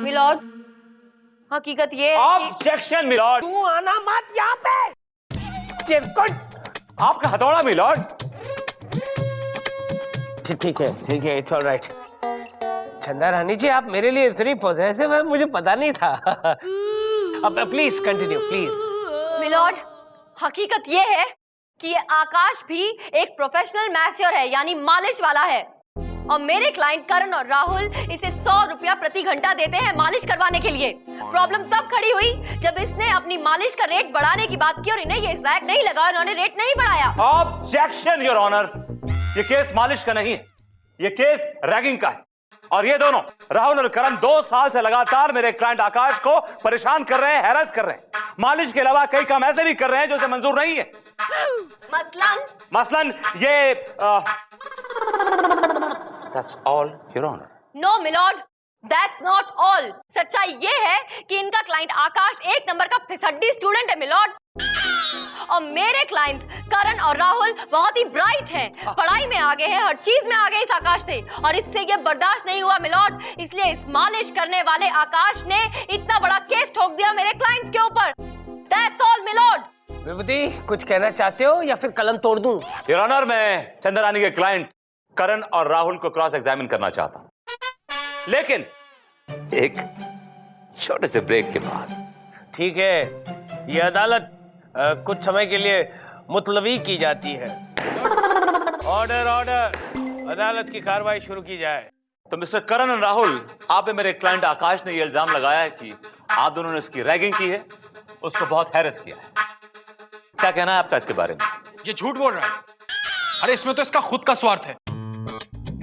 मिलॉर्ड, हकीकत ये है कि
ऑब्जेक्शन मिलॉर्ड।
तू आना मत यहाँ पे। चिरकुट।
आपका हथौड़ा मिलॉर्ड।
ठीक है, इट्स ऑल राइट। चंदा रानी जी, आप मेरे लिए इतनी पॉजिटिव है, मुझे पता नहीं था। अब प्लीज कंटिन्यू प्लीज।
मिलॉर्ड, हकीकत ये है कि ये आकाश भी एक प्रोफेशनल मैस्योर है, यानी मालिश वाला है। और मेरे क्लाइंट करण और राहुल इसे 100 रुपया प्रति घंटा देते हैं मालिश करवाने के लिए। प्रॉब्लम तब खड़ी हुई जब इसने अपनी मालिश का रेट बढ़ाने की बात की और इन्हें ये इस लायक नहीं लगा, उन्होंने रेट नहीं बढ़ाया।
ऑब्जेक्शन योर ऑनर, ये केस मालिश का नहीं है, ये केस रैगिंग का है। और ये दोनों राहुल और करण 2 साल से लगातार मेरे क्लाइंट आकाश को परेशान कर रहे हैं, हैरेस कर रहे हैं। मालिश के अलावा कई काम ऐसे भी कर रहे हैं जो उसे मंजूर नहीं है। मसलन ये That's all, Your Honor.
No, milord, that's not all. सच्चाई ये है कि इनका क्लाइंट आकाश एक नंबर का फिसड्डी स्टूडेंट है मिलॉर्ड। और मेरे क्लाइंट्स करण और राहुल बहुत ही ब्राइट हैं, पढ़ाई में आगे हैं, हर चीज में आगे इस आकाश से। और इससे ये बर्दाश्त नहीं हुआ मिलॉर्ड, इसलिए इस मालिश करने वाले आकाश ने इतना बड़ा केस ठोक दिया मेरे क्लाइंट्स के ऊपर। That's all, milord.
विभूति, कुछ कहना चाहते हो या फिर कलम तोड़ दूं?
Your Honor, मैं चंदा रानी के क्लाइंट करण और राहुल को क्रॉस एग्जामिन करना चाहता हूं, लेकिन एक छोटे से ब्रेक के बाद।
ठीक है, ये अदालत कुछ समय के लिए मुतलवी की जाती है। ऑर्डर, अदालत की कार्रवाई शुरू की जाए।
तो मिस्टर करण और राहुल, आप पे मेरे क्लाइंट आकाश ने यह इल्जाम लगाया है कि आप दोनों ने उसकी रैगिंग की है, उसको बहुत हैरेस किया है। क्या कहना है आपका इसके बारे में?
ये झूठ बोल रहा है। अरे इसमें तो इसका खुद का स्वार्थ है।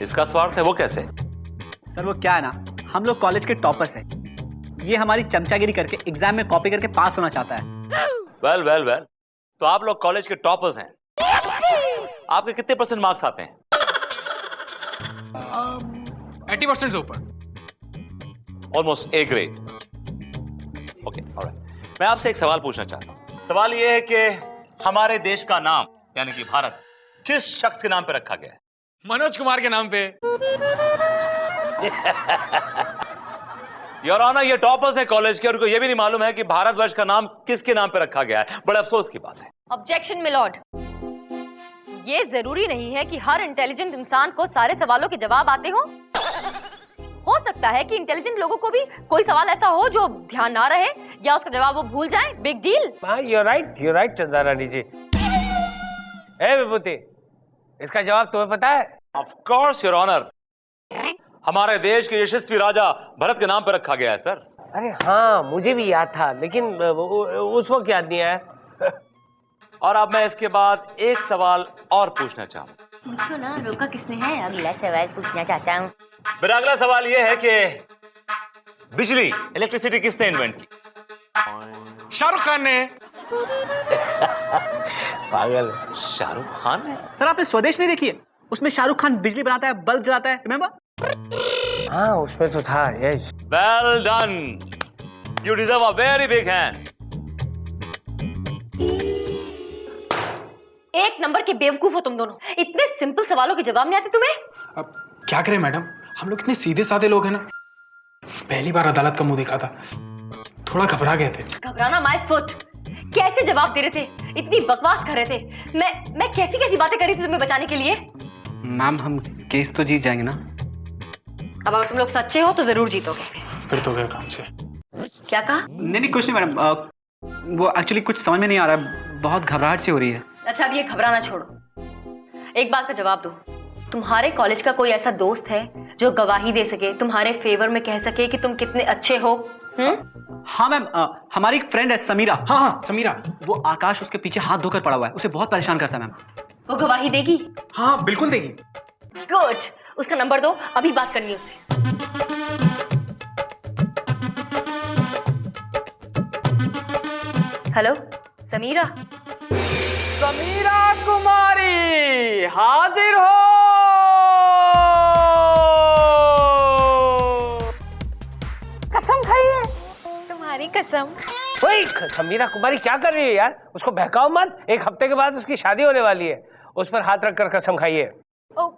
इसका स्वार्थ है? वो कैसे?
सर वो क्या है ना, हम लोग कॉलेज के टॉपर्स हैं। ये हमारी चमचागिरी करके एग्जाम में कॉपी करके पास होना चाहता है।
वेल, तो आप लोग कॉलेज के टॉपर्स हैं। आपके कितने % मार्क्स आते हैं?
80% से ऊपर।
Almost A grade. Okay, alright. मैं आपसे एक सवाल पूछना चाहता हूं। सवाल यह है कि हमारे देश का नाम यानी कि भारत किस शख्स के नाम पे रखा गया है?
मनोज कुमार के नाम पे।
योर ऑनर, ये टॉपर्स हैं कॉलेज के और उनको ये भी नहीं मालूम है कि भारतवर्ष का नाम किसके नाम पे रखा गया है। बड़े अफसोस की बात है।
ऑब्जेक्शन मिलॉर्ड, ये जरूरी नहीं है कि हर इंटेलिजेंट इंसान को सारे सवालों के जवाब आते हो सकता है कि इंटेलिजेंट लोगों को भी कोई सवाल ऐसा हो जो ध्यान ना रहे या उसका जवाब वो भूल जाए। Big deal.
यू राइट चंदा रानी जी। ए विभूति, इसका जवाब तुम्हें पता है?
ऑफ कोर्स योर ऑनर, हमारे देश के यशस्वी राजा भरत के नाम पर रखा गया है सर।
अरे हाँ, मुझे भी याद था, लेकिन उस वक्त याद नहीं आया।
और अब मैं इसके बाद एक सवाल और पूछना चाहूँ।
पूछो ना, रोका किसने है? अगला सवाल पूछना चाहता हूँ।
मेरा अगला सवाल यह है कि बिजली, इलेक्ट्रिसिटी किसने इन्वेंट की?
शाहरुख खान ने।
पागल।
शाहरुख खान ने?
सर आपने स्वदेश नहीं देखी है? उसमें शाहरुख खान बिजली बनाता है, बल्ब जलाता है, रिमेंबर?
हाँ, उसमें तो था। Yes.
Well done, you deserve a very big hand.
एक नंबर के बेवकूफ हो तुम दोनों। इतने सिंपल सवालों के जवाब नहीं आते तुम्हें?
अब क्या करें मैडम, हम लोग इतने सीधे साधे लोग हैं ना। पहली बार अदालत का मुंह देखा था, थोड़ा घबरा गए थे।
घबराना माय फुट। कैसे जवाब दे रहे थे, इतनी बकवास कर रहे थे। मैं कैसी कैसी बातें करी थी तुम्हें बचाने के लिए।
मैम हम केस तो जीत जाएंगे ना?
अब अगर तुम लोग सच्चे हो तो जरूर जीतोगे।
फिर तो गए काम से।
क्या कहा?
नहीं कुछ नहीं मैडम, वो एक्चुअली कुछ समझ में नहीं आ रहा है, बहुत घबराहट सी हो रही है।
अच्छा, अब ये घबराना छोड़ो, एक बात का जवाब दो। तुम्हारे कॉलेज का कोई ऐसा दोस्त है जो गवाही दे सके, तुम्हारे फेवर में कह सके कि तुम कितने अच्छे हो?
हाँ मैम, हमारी एक फ्रेंड है समीरा।
हाँ समीरा।
वो आकाश उसके पीछे हाथ धोकर पड़ा हुआ है, उसे बहुत परेशान करता है मैम।
वो गवाही देगी?
हाँ बिल्कुल देगी।
गुड, उसका नंबर दो, अभी बात करनी है उससे। हेलो समीरा।
समीरा कुमारी हाजिर हो।
कसम खाई है तुम्हारी कसम।
ओए, समीरा कुमारी क्या कर रही है यार? उसको बहकाओ मत, 1 हफ्ते के बाद उसकी शादी होने वाली है। उस पर हाथ रखकर कसम खाइए।
Oh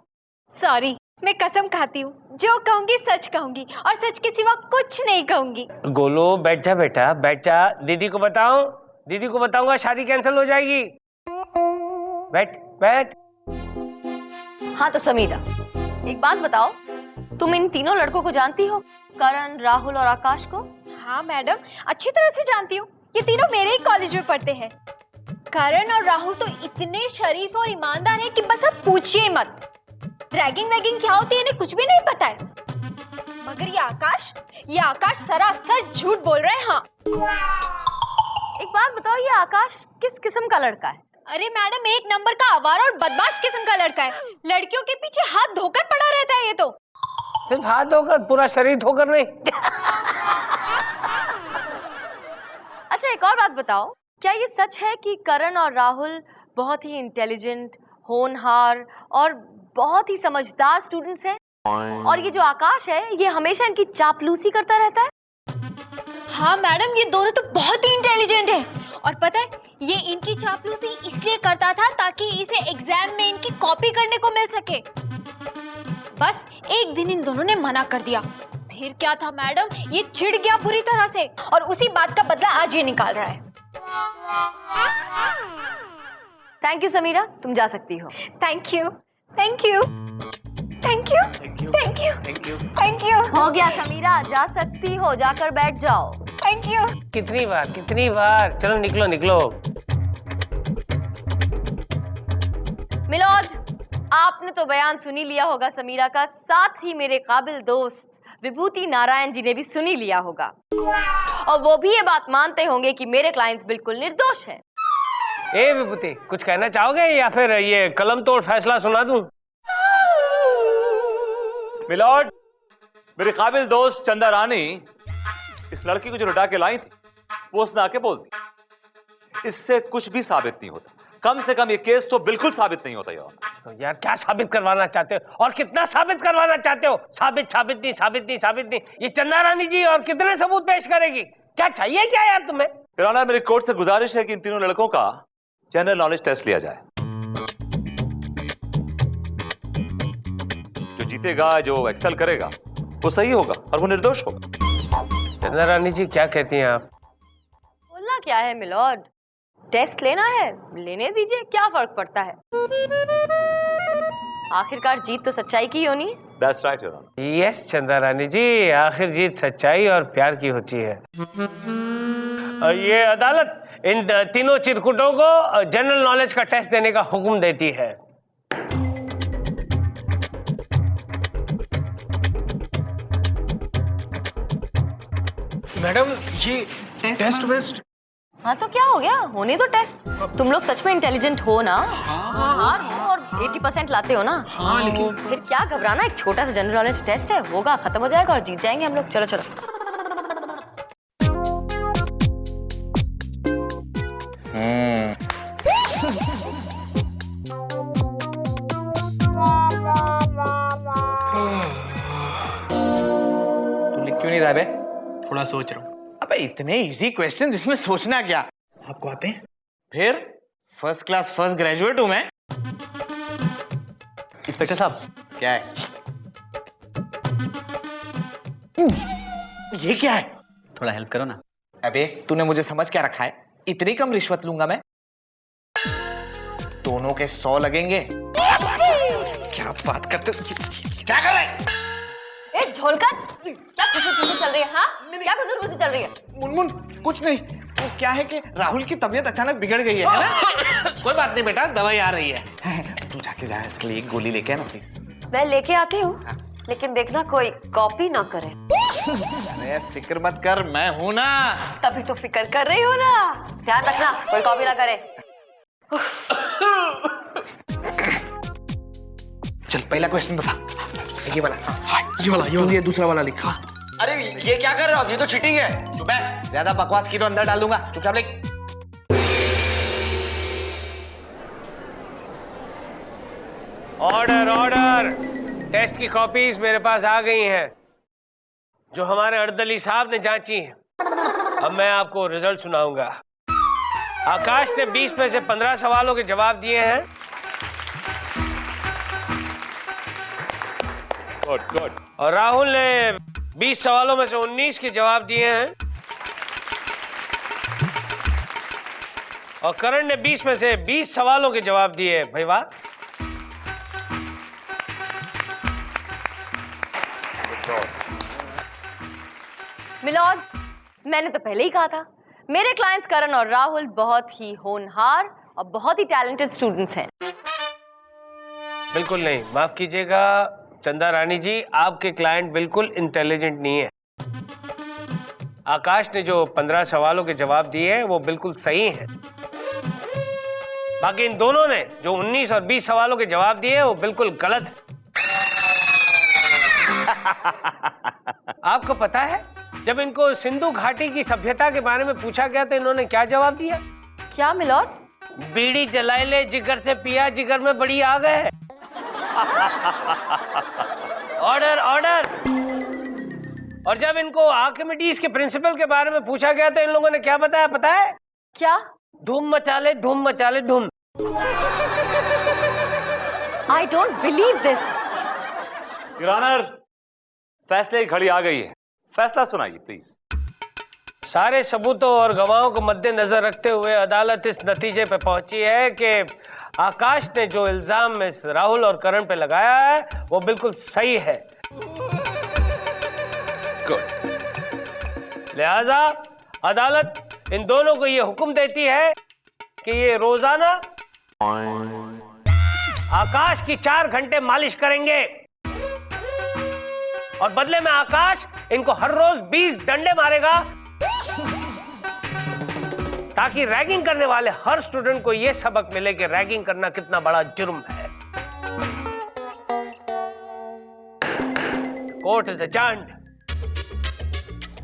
sorry.
मैं कसम खाती हूँ, जो कहूंगी सच कहूंगी और सच के सिवा कुछ नहीं कहूंगी।
गोलू बैठ जा बेटा, बैठ जा। दीदी को बताऊं? दीदी को बताऊंगा शादी कैंसिल हो जाएगी। बैठ बैठ।
हाँ तो समीरा, एक बात बताओ, तुम इन तीनों लड़कों को जानती हो? करण, राहुल और आकाश को?
हाँ मैडम, अच्छी तरह से जानती हूँ। ये तीनों मेरे ही कॉलेज में पढ़ते हैं। करण और राहुल तो इतने शरीफ और ईमानदार हैं कि बस अब पूछिए मत। रैगिंग वैगिंग क्या होती है इन्हें कुछ भी नहीं पता है। मगर ये आकाश सरासर झूठ बोल रहे हैं। हाँ,
एक बात बताओ, ये आकाश किस किस्म का लड़का है?
अरे मैडम, एक नंबर का आवारा और बदमाश किस्म का लड़का है। लड़कियों के पीछे हाथ धोकर पड़ा रहता है ये तो।
सिर्फ हाथ धोकर, पूरा शरीर धोकर नहीं।
अच्छा एक और बात बताओ, क्या ये सच है कि करण और राहुल बहुत ही इंटेलिजेंट, होनहार और बहुत ही समझदार स्टूडेंट्स हैं? और ये जो आकाश है, ये हमेशा इनकी चापलूसी करता रहता है?
हाँ मैडम, ये दोनों तो बहुत ही इंटेलिजेंट है। और पता है, ये इनकी चापलूसी इसलिए करता था ताकि इसे एग्जाम में इनकी कॉपी करने को मिल सके। बस एक दिन इन दोनों ने मना कर दिया। फिर क्या था मैडम, ये चिढ़ गया बुरी तरह से और उसी बात का बदला आज ये निकाल रहा है।
थैंक यू समीरा, तुम जा सकती हो।
Thank you, thank you, thank you, thank you, thank you.
हो गया समीरा, जा सकती हो, जाकर बैठ जाओ।
Thank you.
कितनी बार? चलो निकलो निकलो।
मिलोड, आपने तो बयान सुनी लिया होगा समीरा का, साथ ही मेरे काबिल दोस्त विभूति नारायण जी ने भी सुनी लिया होगा। और वो भी ये बात मानते होंगे कि मेरे क्लाइंट्स बिल्कुल निर्दोष हैं।
ए विभूति, कुछ कहना चाहोगे या फिर ये कलम तोड़ फैसला सुना दूं?
मिलॉर्ड, मेरी काबिल दोस्त चंदा रानी इस लड़की को जो लुटा के लाई थी, वो उसने आके बोल दी। इससे कुछ भी साबित नहीं होता। कम से कम ये केस तो बिल्कुल साबित नहीं होता यार।
तो यार क्या साबित करवाना चाहते हो और कितना साबित करवाना चाहते हो? साबित नहीं। ये चंदा रानी जी और कितने सबूत पेश करेगी? क्या चाहिए क्या यार तुम्हें?
राणा, मेरी कोर्ट से गुजारिश है कि इन तीनों लड़कों का जनरल नॉलेज टेस्ट लिया जाए। जो जीतेगा, जो एक्सेल करेगा, वो सही होगा और वो निर्दोष होगा।
चंदा रानी जी क्या कहती हैं आप?
बोलना क्या है मिलॉर्ड, टेस्ट लेना है, लेने दीजिए, क्या फर्क पड़ता है? आखिरकार जीत तो सच्चाई की होनी है।
That's right, Your Honor.
Yes चंदा रानी जी, आखिर जीत सच्चाई और प्यार की होती है। और ये अदालत इन तीनों चिरकुटों को जनरल नॉलेज का टेस्ट देने का हुक्म देती है।
मैडम, ये टेस्ट वेस्ट।
हाँ तो क्या हो गया, होने दो टेस्ट। तुम लोग सच में इंटेलिजेंट हो ना? हाँ हो, और 80% लाते हो ना?
हाँ, लेकिन
फिर क्या घबराना, एक छोटा सा जनरल नॉलेज टेस्ट है, होगा, खत्म हो जाएगा और जीत जाएंगे हम लोग। चलो चलो।
तू लिख क्यों नहीं रहा बे?
थोड़ा सोच रहा हूँ।
अबे इतने इजी क्वेश्चन, इसमें सोचना क्या?
आपको आते हैं?
फिर फर्स्ट क्लास फर्स्ट ग्रेजुएट हूं मैं।
इंस्पेक्टर साहब,
क्या है ये? क्या है?
थोड़ा हेल्प करो ना।
अबे तूने मुझे समझ क्या रखा है? इतनी कम रिश्वत लूंगा मैं? दोनों के 100 लगेंगे। क्या बात करते हो? क्या कर रहे हैं?
ए झोलकर, क्या खुशी चल रही है? हाँ, क्या खुशी चल रही है?
मुनमुन कुछ नहीं, वो क्या है कि राहुल की तबीयत अचानक बिगड़ गई है ना? कोई बात नहीं बेटा, दवाई आ रही है। तू जाके जा, इसके लिए एक गोली लेके आना प्लीज।
मैं लेके आती हूँ, लेकिन देखना कोई कॉपी ना करे।
अरे फिक्र मत कर, मैं हूं ना।
तभी तो फिक्र कर रही हो ना। ध्यान रखना कोई कॉपी ना करे।
चल पहला क्वेश्चन बता। ये वाला।
हाँ, ये वाला।
ये दूसरा वाला लिखा। अरे ये क्या कर रहे हो आप? ये तो चीटिंग है। चुप है, ज्यादा बकवास की तो अंदर डाल दूंगा। चुपचाप लिख।
ऑर्डर ऑर्डर, टेस्ट की कॉपीज मेरे पास आ गई हैं, जो हमारे अर्दली साहब ने जांची हैं। अब मैं आपको रिजल्ट सुनाऊंगा। आकाश ने 20 में से 15 सवालों के जवाब दिए हैं।
Good good.
और राहुल ने 20 सवालों में से 19 के जवाब दिए हैं और करण ने 20 में से 20 सवालों के जवाब दिए हैं। भाई वाह।
मिलॉर्ड, मैंने तो पहले ही कहा था मेरे क्लाइंट्स करण और राहुल बहुत ही होनहार और बहुत ही टैलेंटेड स्टूडेंट्स हैं।
बिल्कुल नहीं, माफ कीजिएगा चंदा रानी जी, आपके क्लाइंट बिल्कुल इंटेलिजेंट नहीं है। आकाश ने जो 15 सवालों के जवाब दिए हैं वो बिल्कुल सही हैं। बाकी इन दोनों ने जो 19 और 20 सवालों के जवाब दिए हैं वो बिल्कुल गलत है। आपको पता है जब इनको सिंधु घाटी की सभ्यता के बारे में पूछा गया तो इन्होंने क्या जवाब दिया?
क्या मिलॉर्ड?
बीड़ी जलाई ले जिगर से पिया, जिगर में बड़ी आग है। Order order. और जब इनको आर्किमिडीज के प्रिंसिपल के बारे में पूछा गया तो इन लोगों ने क्या बताया पता है?
क्या?
धूम मचा ले धूम मचा ले धूम।
I don't believe this.
Your honour, फैसले की घड़ी आ गई है, फैसला सुनाइए प्लीज।
सारे सबूतों और गवाहों को मद्देनजर रखते हुए अदालत इस नतीजे पे पहुंची है कि आकाश ने जो इल्जाम में राहुल और करण पे लगाया है वो बिल्कुल सही है।
गुड।
लिहाजा अदालत इन दोनों को ये हुक्म देती है कि ये रोजाना आकाश की 4 घंटे मालिश करेंगे और बदले में आकाश इनको हर रोज 20 डंडे मारेगा ताकि रैगिंग करने वाले हर स्टूडेंट को यह सबक मिले कि रैगिंग करना कितना बड़ा जुर्म है। Court is adjourned.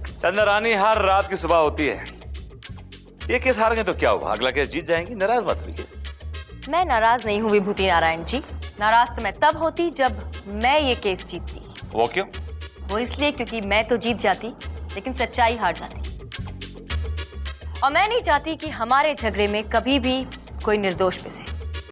Chanda Rani, हर रात की सुबह होती है। ये केस हार गए तो क्या हुआ, अगला केस जीत जाएंगी, नाराज मत होइए।
मैं नाराज नहीं हुई विभूति नारायण जी। नाराज तो मैं तब होती जब मैं ये केस जीतती।
वो क्यों?
वो इसलिए क्योंकि मैं तो जीत जाती लेकिन सच्चाई हार जाती, और मैं नहीं चाहती कि हमारे झगड़े में कभी भी कोई निर्दोष पिसे।